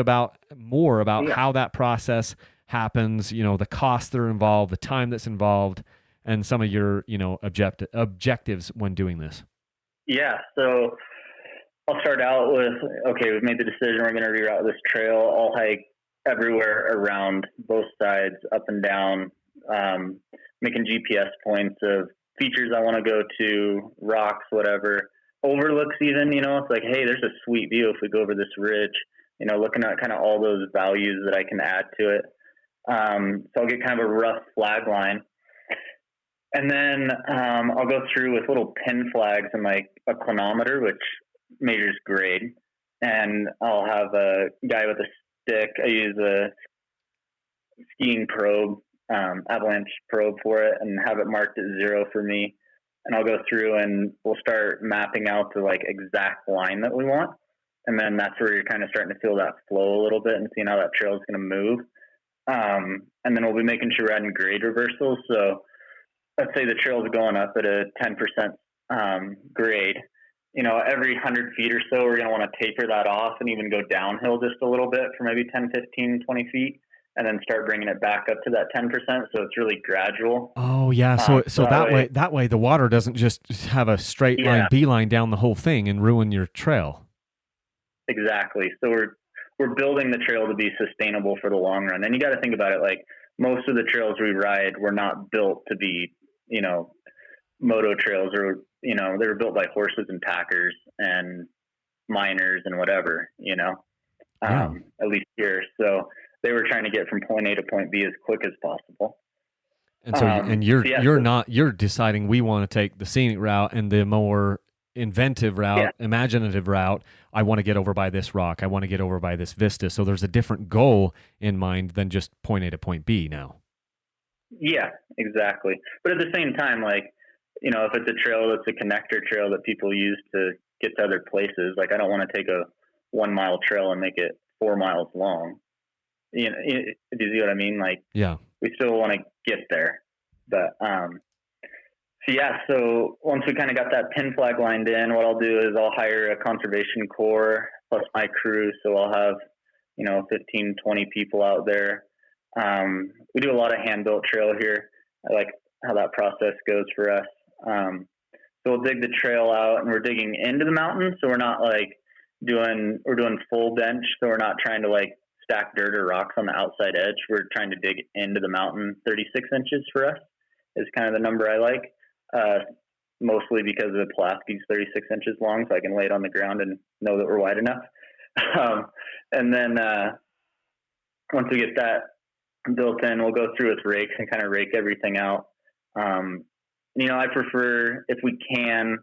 more about how that process happens, the costs that are involved, the time that's involved, and some of your, objectives when doing this. Yeah. So I'll start out with, okay, we've made the decision. We're going to reroute this trail. I'll hike everywhere around both sides, up and down, making GPS points of features I want to go to, rocks, whatever, overlooks even, it's like, hey, there's a sweet view if we go over this ridge, looking at kind of all those values that I can add to it. So I'll get kind of a rough flag line. And then I'll go through with little pin flags and like a clinometer, which measures grade. And I'll have a guy with a stick. I use a skiing probe, avalanche probe for it, and have it marked at 0 for me. and I'll go through and we'll start mapping out the like exact line that we want. And then that's where you're kind of starting to feel that flow a little bit and seeing how that trail is going to move. And then we'll be making sure we're adding grade reversals. So let's say the trail is going up at a 10% grade. Every 100 feet or so, we're going to want to taper that off and even go downhill just a little bit for maybe 10, 15, 20 feet, and then start bringing it back up to that 10%. So it's really gradual. Oh yeah. So that way the water doesn't just have a straight line beeline down the whole thing and ruin your trail. Exactly. So we're building the trail to be sustainable for the long run. And you got to think about it, like most of the trails we ride were not built to be, moto trails, or, they were built by horses and packers and miners and whatever, at least here. So they were trying to get from point A to point B as quick as possible. And so, you're deciding we want to take the scenic route and the more inventive route, imaginative route. I want to get over by this rock. I want to get over by this vista. So there's a different goal in mind than just point A to point B now. Yeah, exactly. But at the same time, like, if it's a trail that's a connector trail that people use to get to other places, like I don't want to take a 1 mile trail and make it 4 miles long. Do you see what I mean? Like, yeah, we still want to get there. But, so once we kind of got that pin flag lined in, what I'll do is I'll hire a conservation corps plus my crew. So I'll have, 15, 20 people out there. We do a lot of hand-built trail here. I like how that process goes for us. So we'll dig the trail out, and we're digging into the mountain. So we're not we're doing full bench. So we're not trying to like stack dirt or rocks on the outside edge. We're trying to dig into the mountain. 36 inches for us is kind of the number I like. Mostly because the Pulaski's 36 inches long, so I can lay it on the ground and know that we're wide enough. And then once we get that built in, we'll go through with rakes and kind of rake everything out. I prefer, if we can,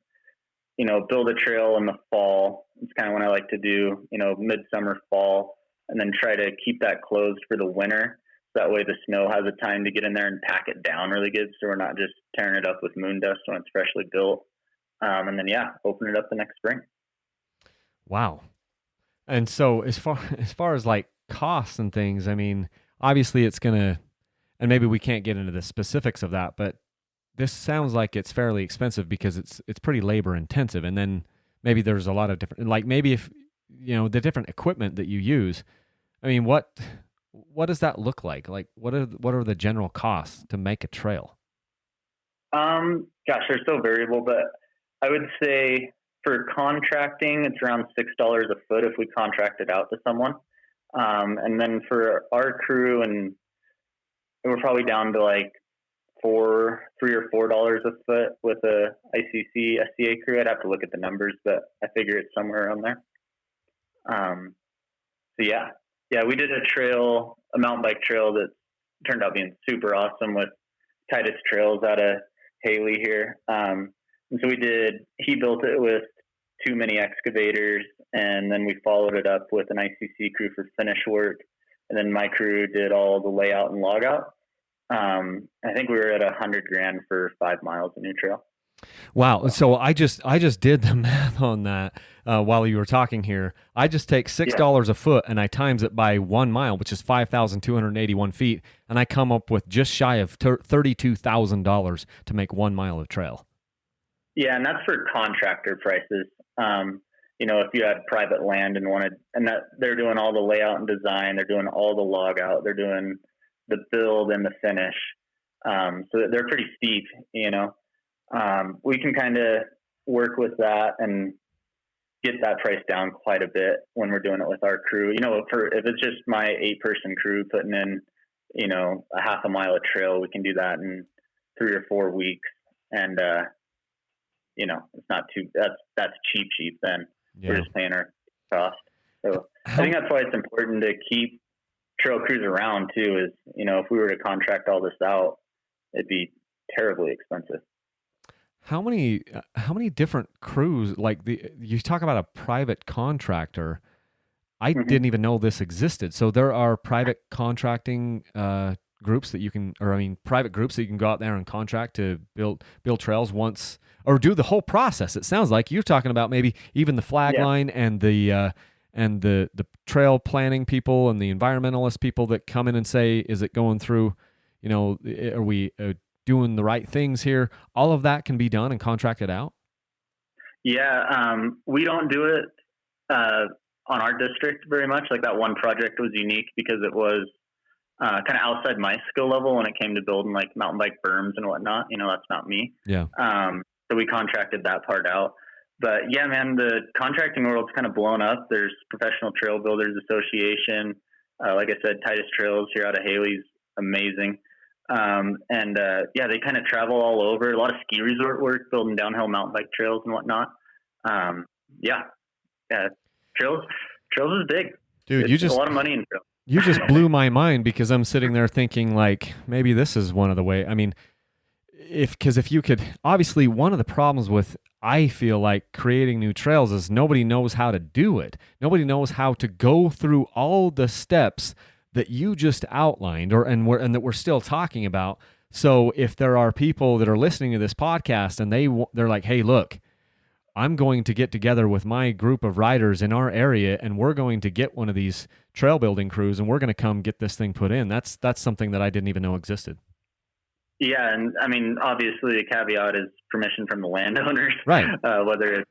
build a trail in the fall. It's kind of what I like to do, midsummer, fall, and then try to keep that closed for the winter. That way the snow has a time to get in there and pack it down really good, so we're not just tearing it up with moon dust when it's freshly built. And then, open it up the next spring. Wow. And so as far as like costs and things, I mean, obviously it's going to, and maybe we can't get into the specifics of that, but this sounds like it's fairly expensive because it's pretty labor intensive. And then maybe there's a lot of different, like maybe if, the different equipment that you use, I mean, what does that look like? Like, what are the general costs to make a trail? Gosh, they're so variable, but I would say for contracting, it's around $6 a foot if we contract it out to someone. And then for our crew, and we're probably down to like $3 or $4 a foot with a ICC SCA crew. I'd have to look at the numbers, but I figure it's somewhere around there. Yeah, we did a mountain bike trail that turned out being super awesome with Titus Trails out of Haley here. And so he built it with 2 mini excavators, and then we followed it up with an ICC crew for finish work. And then my crew did all the layout and log out. I think we were at $100,000 for 5 miles of new trail. Wow. So I just did the math on that while you were talking here. I just take $6 a foot and I times it by 1 mile, which is 5,281 feet. And I come up with just shy of $32,000 to make 1 mile of trail. Yeah. And that's for contractor prices. If you had private land and that they're doing all the layout and design, they're doing all the log out, they're doing the build and the finish. So they're pretty steep, we can kind of work with that and get that price down quite a bit when we're doing it with our crew. If it's just my 8-person crew putting in, a half a mile of trail, we can do that in 3 or 4 weeks. And, it's not that's cheap then. Yeah. We're just paying our cost. So I think that's why it's important to keep trail crews around too, is, if we were to contract all this out, it'd be terribly expensive. How many different crews, like you talk about a private contractor, I didn't even know this existed. So there are private contracting groups that you can, or I mean, private groups that you can go out there and contract to build trails once, or do the whole process. It sounds like you're talking about maybe even the flag line and the trail planning people and the environmentalist people that come in and say, is it going through, are we doing the right things here? All of that can be done and contracted out. Yeah, we don't do it on our district very much. Like that one project was unique because it was kind of outside my skill level when it came to building like mountain bike berms and whatnot. That's not me. Yeah. So we contracted that part out. But yeah, man, the contracting world's kind of blown up. There's Professional Trail Builders Association. Like I said, Titus Trails here out of Haley's amazing. They kind of travel all over. A lot of ski resort work, building downhill mountain bike trails and whatnot. Trails is big. Dude, it's a lot of money in trails. You just blew my mind because I'm sitting there thinking like maybe this is one of the way. I mean, if you could, obviously one of the problems with, I feel like, creating new trails is nobody knows how to do it. Nobody knows how to go through all the steps that you just outlined and that we're still talking about. So if there are people that are listening to this podcast and they're like, hey, look, I'm going to get together with my group of riders in our area and we're going to get one of these trail building crews and we're going to come get this thing put in. That's something that I didn't even know existed. Yeah, and I mean, obviously the caveat is permission from the landowners, right? Whether it's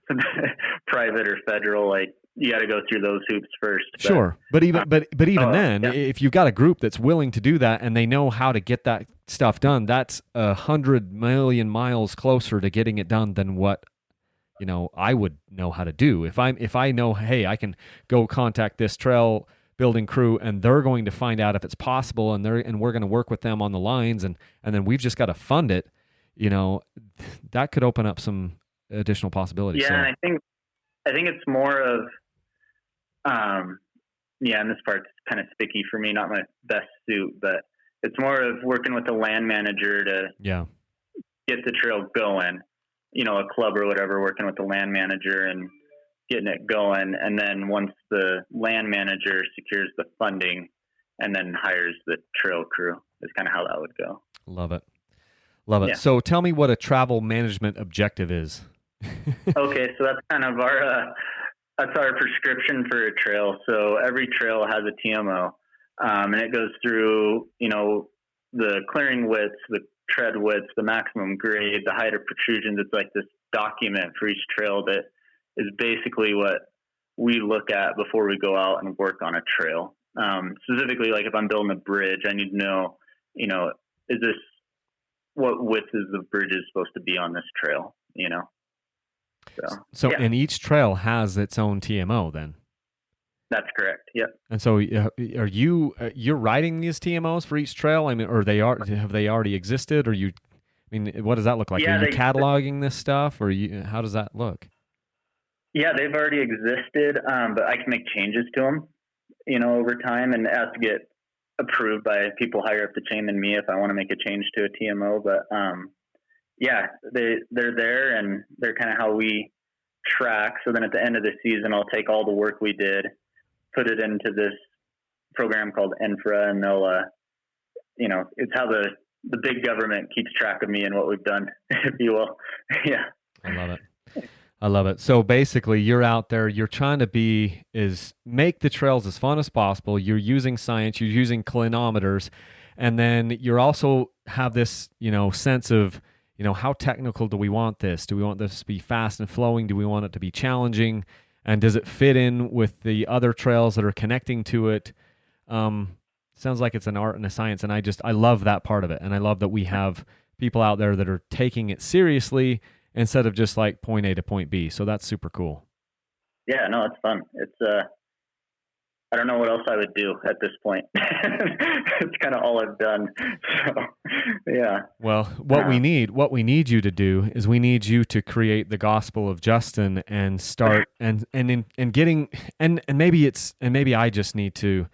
private or federal, like you got to go through those hoops first. Sure, but even then, if you've got a group that's willing to do that and they know how to get that stuff done, that's 100 million miles closer to getting it done than what I would know how to do. If I know, hey, I can go contact this trail building crew and they're going to find out if it's possible and we're going to work with them on the lines and then we've just got to fund it, that could open up some additional possibilities. Yeah, and I think it's more of and this part's kind of sticky for me, not my best suit, but it's more of working with the land manager to get the trail going, a club or whatever, working with the land manager and getting it going. And then once the land manager secures the funding and then hires the trail crew is kind of how that would go. Love it. Yeah. So tell me what a travel management objective is. Okay. So that's kind of that's our prescription for a trail. So every trail has a TMO, and it goes through, the clearing widths, the tread widths, the maximum grade, the height of protrusions. It's like this document for each trail that is basically what we look at before we go out and work on a trail. Specifically, like if I'm building a bridge, I need to know, what width is the bridge is supposed to be on this trail, So and each trail has its own TMO then? That's correct. Yep. And so are you're writing these TMOs for each trail? I mean, or have they already existed? Or what does that look like? Are you cataloging this stuff or how does that look? Yeah, they've already existed, but I can make changes to them, over time, and it has to get approved by people higher up the chain than me if I want to make a change to a TMO. But they're there, and they're kind of how we track. So then at the end of the season, I'll take all the work we did, put it into this program called Infra, and they'll, it's how the big government keeps track of me and what we've done, if you will. Yeah. I love it. So basically you're out there, you're trying to make the trails as fun as possible. You're using science, you're using clinometers, and then you're also have this, sense of, how technical do we want this? Do we want this to be fast and flowing? Do we want it to be challenging? And does it fit in with the other trails that are connecting to it? Sounds like it's an art and a science. And I love that part of it. And I love that we have people out there that are taking it seriously instead of just like point A to point B. So that's super cool. Yeah, no, it's fun. It's, I don't know what else I would do at this point. It's kind of all I've done. So, yeah. Well, what we need you to do is we need you to create the gospel of Justin and start and getting, and maybe I just need to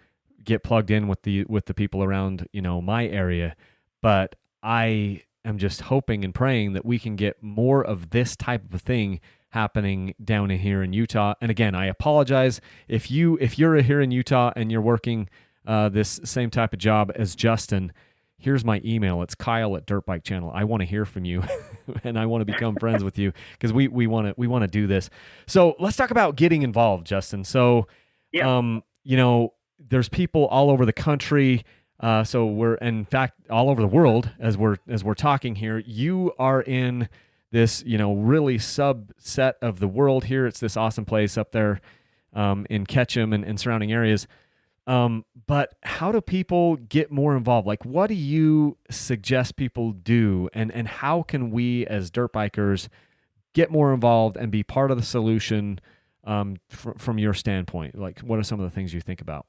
get plugged in with the people around, my area, but I am just hoping and praying that we can get more of this type of a thing happening down in here in Utah. And again, I apologize if you're here in Utah and you're working this same type of job as Justin. here's my email. It's Kyle at Dirt Bike Channel. I want to hear from you and I want to become friends with you because we want to do this. So let's talk about getting involved, Justin. So, there's people all over the country. So we're, in fact, all over the world as we're talking here. You are in this, really subset of the world here. It's this awesome place up there in Ketchum and surrounding areas. But how do people get more involved? Like, what do you suggest people do? And how can we as dirt bikers get more involved and be part of the solution from your standpoint? Like, what are some of the things you think about?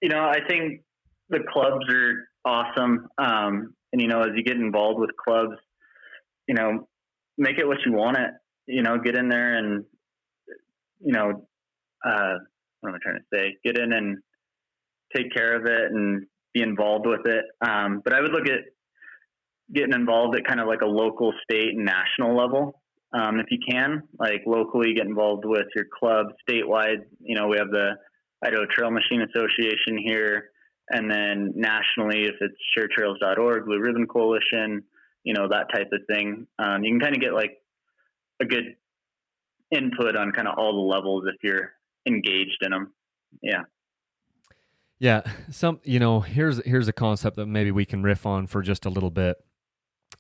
I think the clubs are awesome. And, as you get involved with clubs, make it what you want it, get in there and, what am I trying to say? Get in and take care of it and be involved with it. But I would look at getting involved at kind of like a local, state, and national level. If you can, like locally, get involved with your club. Statewide, we have the Idaho Trail Machine Association here. And then nationally, if it's sharetrails.org, Blue Ribbon Coalition, that type of thing. You can kind of get like a good input on kind of all the levels if you're engaged in them. Yeah. Yeah. Here's a concept that maybe we can riff on for just a little bit.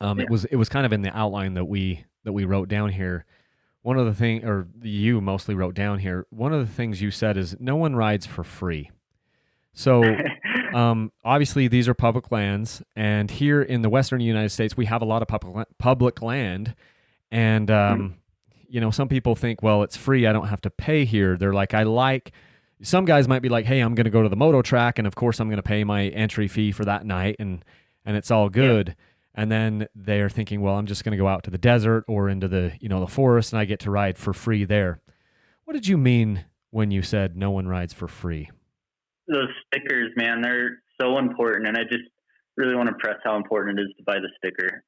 It was kind of in the outline that we wrote down here. One of the things, or you mostly wrote down here, one of the things you said is no one rides for free. So obviously these are public lands, and here in the Western United States, we have a lot of public land. And, some people think, well, it's free. I don't have to pay here. They're like, some guys might be like, hey, I'm going to go to the moto track. And of course I'm going to pay my entry fee for that night and it's all good. Yeah. And then they're thinking, well, I'm just going to go out to the desert or into the, the forest and I get to ride for free there. What did you mean when you said no one rides for free? Those stickers, man, they're so important. And I just really want to press how important it is to buy the sticker.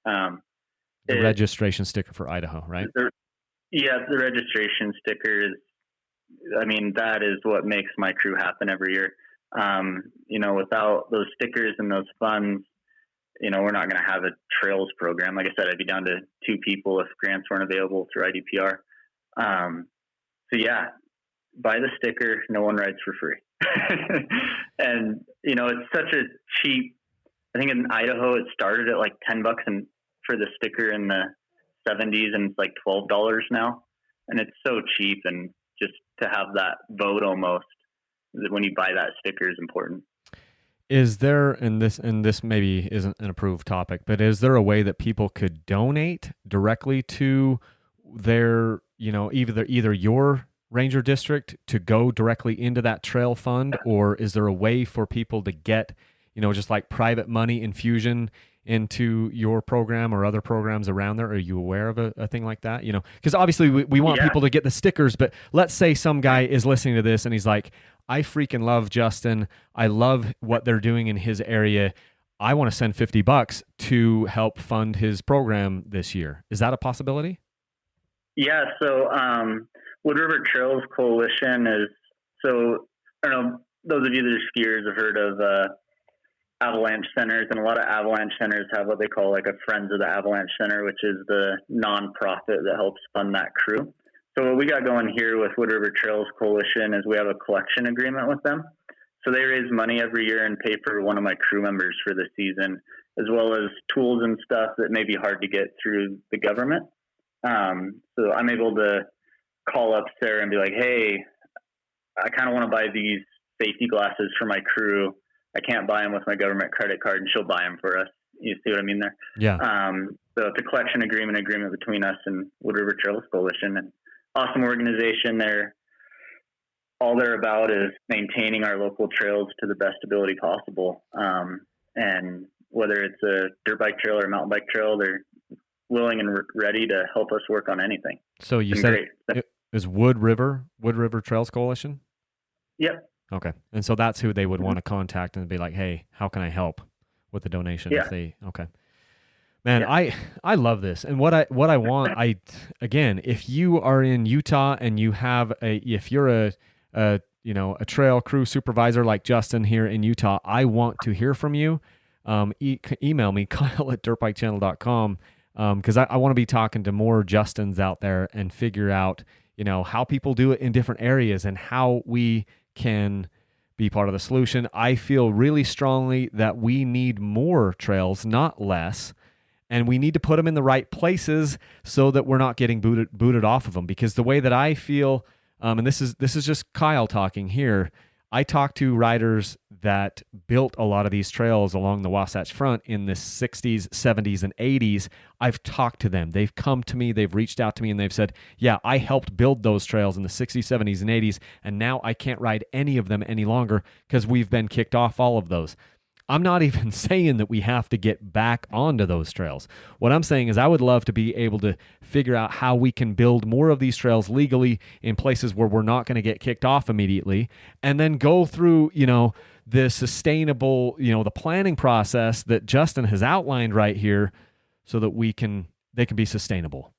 The registration sticker for Idaho, right? The registration sticker is, that is what makes my crew happen every year. Without those stickers and those funds, we're not going to have a trails program. Like I said, I'd be down to 2 people if grants weren't available through IDPR. Buy the sticker. No one rides for free. And, it's such a cheap, I think in Idaho, it started at like $10 for the sticker in the 70s, and it's like $12 now. And it's so cheap, and just to have that vote almost when you buy that sticker is important. Is there, and this maybe isn't an approved topic, but is there a way that people could donate directly to their, either your ranger district to go directly into that trail fund, or is there a way for people to get, just like private money infusion into your program or other programs around there? Are you aware of a thing like that? Because obviously we want people to get the stickers, but let's say some guy is listening to this and he's like, I freaking love Justin. I love what they're doing in his area. I want to send $50 to help fund his program this year. Is that a possibility? Yeah. So, Wood River Trails Coalition is, so I don't know, those of you that are skiers have heard of, avalanche centers, and a lot of avalanche centers have what they call like a Friends of the Avalanche Center, which is the nonprofit that helps fund that crew. So what we got going here with Wood River Trails Coalition is we have a collection agreement with them. So they raise money every year and pay for one of my crew members for the season, as well as tools and stuff that may be hard to get through the government. So I'm able to call up Sarah and be like, hey, I kind of want to buy these safety glasses for my crew. I can't buy them with my government credit card, and she'll buy them for us. You see what I mean there? Yeah. So it's a collection agreement between us and Wood River Trails Coalition, and awesome organization. All they're about is maintaining our local trails to the best ability possible. And whether it's a dirt bike trail or a mountain bike trail, they're willing and ready to help us work on anything. So you said it is Wood River Trails Coalition? Yep. Okay. And so that's who they would want to contact and be like, hey, how can I help with the donation? Yeah. Okay. Man, yeah. I love this. And what I want, again, if you are in Utah and if you're a trail crew supervisor like Justin here in Utah, I want to hear from you. email me, Kyle@dirtbikechannel.com, because I want to be talking to more Justins out there and figure out, how people do it in different areas and how we can be part of the solution. I feel really strongly that we need more trails, not less. And we need to put them in the right places so that we're not getting booted off of them. Because the way that I feel, and this is just Kyle talking here, I talked to riders that built a lot of these trails along the Wasatch Front in the 60s, 70s, and 80s. I've talked to them. They've come to me. They've reached out to me, and they've said, yeah, I helped build those trails in the 60s, 70s, and 80s, and now I can't ride any of them any longer because we've been kicked off all of those. I'm not even saying that we have to get back onto those trails. What I'm saying is I would love to be able to figure out how we can build more of these trails legally in places where we're not going to get kicked off immediately, and then go through, the sustainable, the planning process that Justin has outlined right here so that they can be sustainable,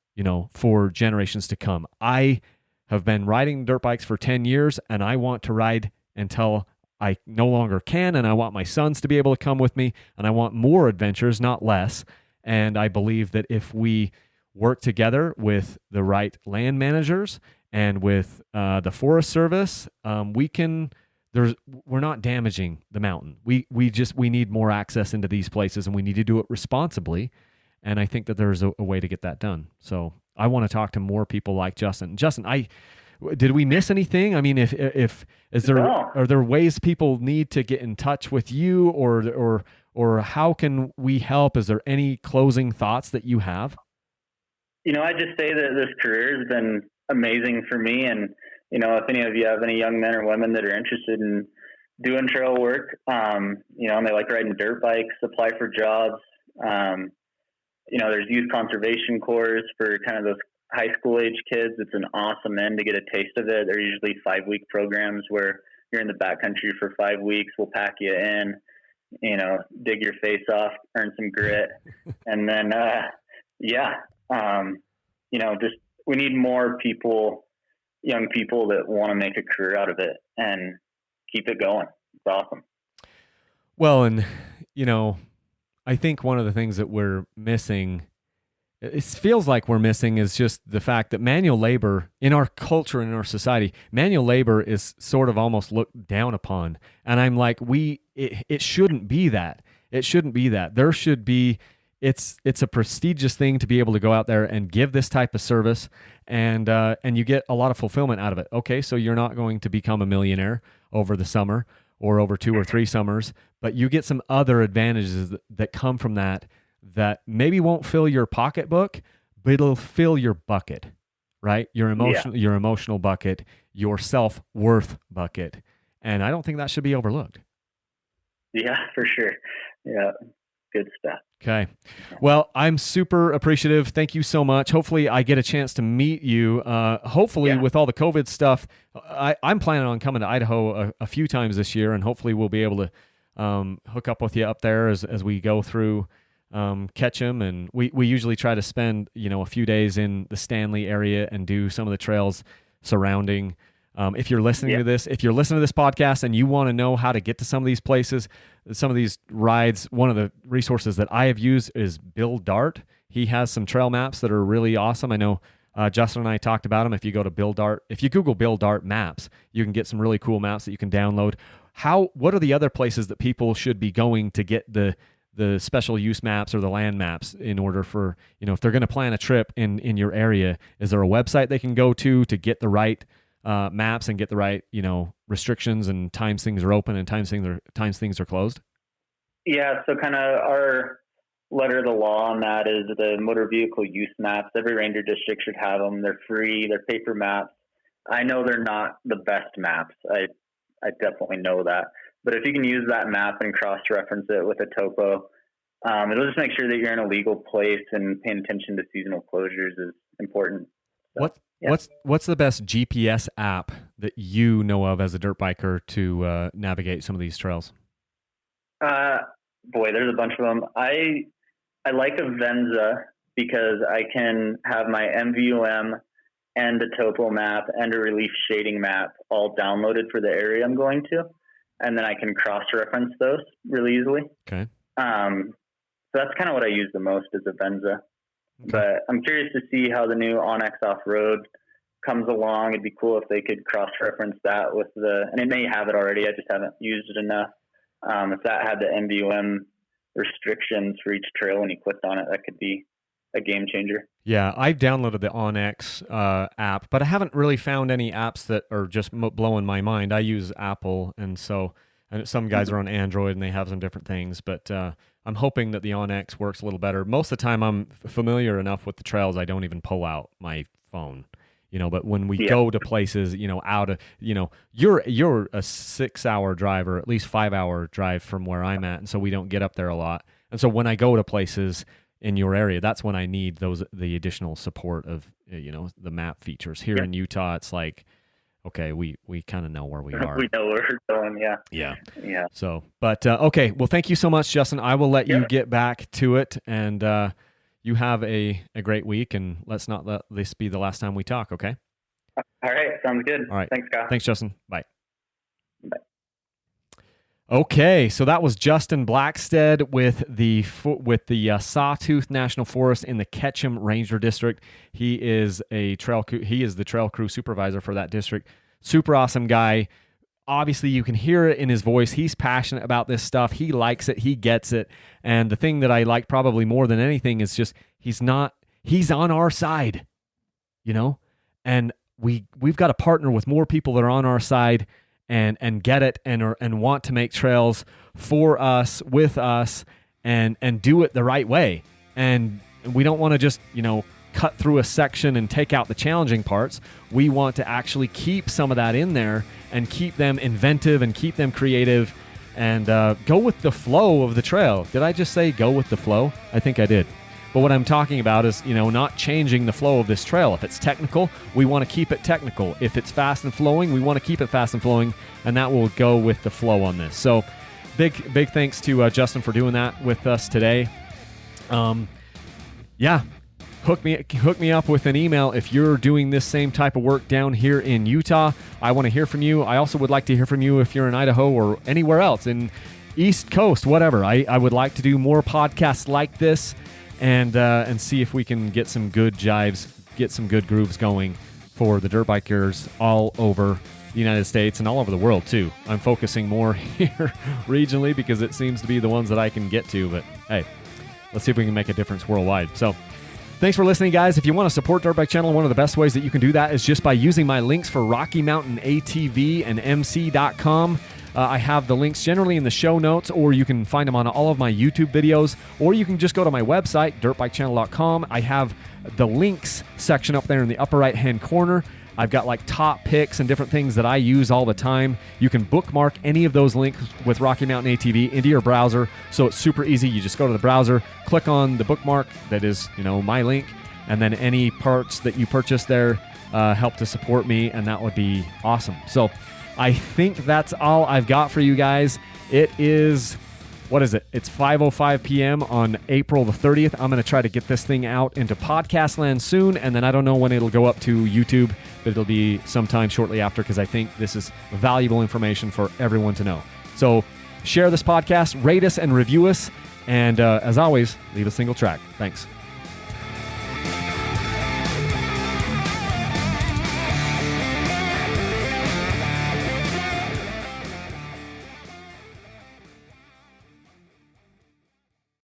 for generations to come. I have been riding dirt bikes for 10 years, and I want to ride until I no longer can, and I want my sons to be able to come with me, and I want more adventures, not less. And I believe that if we work together with the right land managers and with the Forest Service, we're not damaging the mountain. We need more access into these places, and we need to do it responsibly. And I think that there's a way to get that done. So I want to talk to more people like Justin. Justin, did we miss anything? I mean, are there ways people need to get in touch with you, or how can we help? Is there any closing thoughts that you have? I just say that this career has been amazing for me, and if any of you have any young men or women that are interested in doing trail work, and they like riding dirt bikes, apply for jobs. There's youth conservation corps for kind of those high school age kids. It's an awesome end to get a taste of it. They're usually 5-week programs where you're in the backcountry for 5 weeks. We'll pack you in, dig your face off, earn some grit. And then, just, we need more people, young people that want to make a career out of it and keep it going. It's awesome. Well, and, I think one of the things that we're missing, it feels like we're missing, is just the fact that manual labor in our culture and in our society, manual labor is sort of almost looked down upon. And I'm like, it shouldn't be that. It shouldn't be that. There should be, it's a prestigious thing to be able to go out there and give this type of service, and you get a lot of fulfillment out of it. Okay, so you're not going to become a millionaire over the summer or over 2 or 3 summers, but you get some other advantages that come from that maybe won't fill your pocketbook, but it'll fill your bucket, right? Your emotional bucket, your self-worth bucket. And I don't think that should be overlooked. Yeah, for sure. Yeah. Good stuff. Okay. Well, I'm super appreciative. Thank you so much. Hopefully I get a chance to meet you. With all the COVID stuff, I'm planning on coming to Idaho a few times this year, and hopefully we'll be able to hook up with you up there as we go through Ketchum. And we usually try to spend, a few days in the Stanley area and do some of the trails surrounding. If you're listening to this podcast and you want to know how to get to some of these places, some of these rides, one of the resources that I have used is Bill Dart. He has some trail maps that are really awesome. I know Justin and I talked about them. If you go to Bill Dart, if you Google Bill Dart maps, you can get some really cool maps that you can download. What are the other places that people should be going to get the special use maps or the land maps in order for, if they're going to plan a trip in your area? Is there a website they can go to get the right maps and get the right, restrictions and times things are open and times things are closed? Yeah. So kind of our letter of the law on that is the motor vehicle use maps. Every ranger district should have them. They're free. They're paper maps. I know they're not the best maps. I definitely know that. But if you can use that map and cross-reference it with a topo, it'll just make sure that you're in a legal place, and paying attention to seasonal closures is important. So, What's the best GPS app that you know of as a dirt biker to navigate some of these trails? There's a bunch of them. I like Avenza because I can have my MVUM and a topo map and a relief shading map all downloaded for the area I'm going to, and then I can cross-reference those really easily. Okay. So that's kind of what I use the most is a Venza. Okay. But I'm curious to see how the new Onyx off-road comes along. It'd be cool if they could cross-reference that with and it may have it already, I just haven't used it enough. If that had the MBUM restrictions for each trail when you clicked on it, that could be a game changer. Yeah, I've downloaded the Onyx app, but I haven't really found any apps that are just blowing my mind. I use Apple, and some guys are on Android and they have some different things, but I'm hoping that the Onyx works a little better. Most of the time I'm familiar enough with the trails, I don't even pull out my phone. But when we go to places, out of, you're a 6-hour drive, or at least 5-hour drive from where I'm at. And so we don't get up there a lot. And so when I go to places in your area, that's when I need the additional support of, the map features. Here in Utah, it's like, okay, we kind of know where we are. We know where we're going. Yeah. Yeah. So, but, okay. Well, thank you so much, Justin. I will let you get back to it, and, you have a great week, and let's not let this be the last time we talk, okay? All right. Sounds good. All right. Thanks, Kyle. Thanks, Justin. Bye. Bye. Okay, so that was Justin Blackstead with the Sawtooth National Forest in the Ketchum Ranger District. He is the Trail Crew Supervisor for that district. Super awesome guy. Obviously, you can hear it in his voice. He's passionate about this stuff. He likes it. He gets it. And the thing that I like probably more than anything is just he's on our side, And we've got to partner with more people that are on our side and get it and want to make trails for us, with us, and do it the right way. And we don't want to just, cut through a section and take out the challenging parts. We want to actually keep some of that in there and keep them inventive and keep them creative and go with the flow of the trail. Did I just say go with the flow? I think I did. But what I'm talking about is, not changing the flow of this trail. If it's technical, we want to keep it technical. If it's fast and flowing, we want to keep it fast and flowing, and that will go with the flow on this. So big thanks to Justin for doing that with us today. Hook me up with an email if you're doing this same type of work down here in Utah. I want to hear from you. I also would like to hear from you if you're in Idaho or anywhere else in East Coast, whatever. I would like to do more podcasts like this and see if we can get some good jives, get some good grooves going for the dirt bikers all over the United States and all over the world too. I'm focusing more here regionally because it seems to be the ones that I can get to, but hey, let's see if we can make a difference worldwide. So thanks for listening, guys. If you want to support Dirt Bike Channel, one of the best ways that you can do that is just by using my links for Rocky Mountain ATV and MC.com. I have the links generally in the show notes, or you can find them on all of my YouTube videos, or you can just go to my website, dirtbikechannel.com. I have the links section up there in the upper right-hand corner. I've got like top picks and different things that I use all the time. You can bookmark any of those links with Rocky Mountain ATV into your browser, so it's super easy. You just go to the browser, click on the bookmark that is, my link, and then any parts that you purchase there help to support me, and that would be awesome. So I think that's all I've got for you guys. It is, what is it? It's 5:05 p.m. on April the 30th. I'm going to try to get this thing out into podcast land soon, and then I don't know when it'll go up to YouTube, but it'll be sometime shortly after because I think this is valuable information for everyone to know. So share this podcast, rate us, and review us, and as always, leave a single track. Thanks.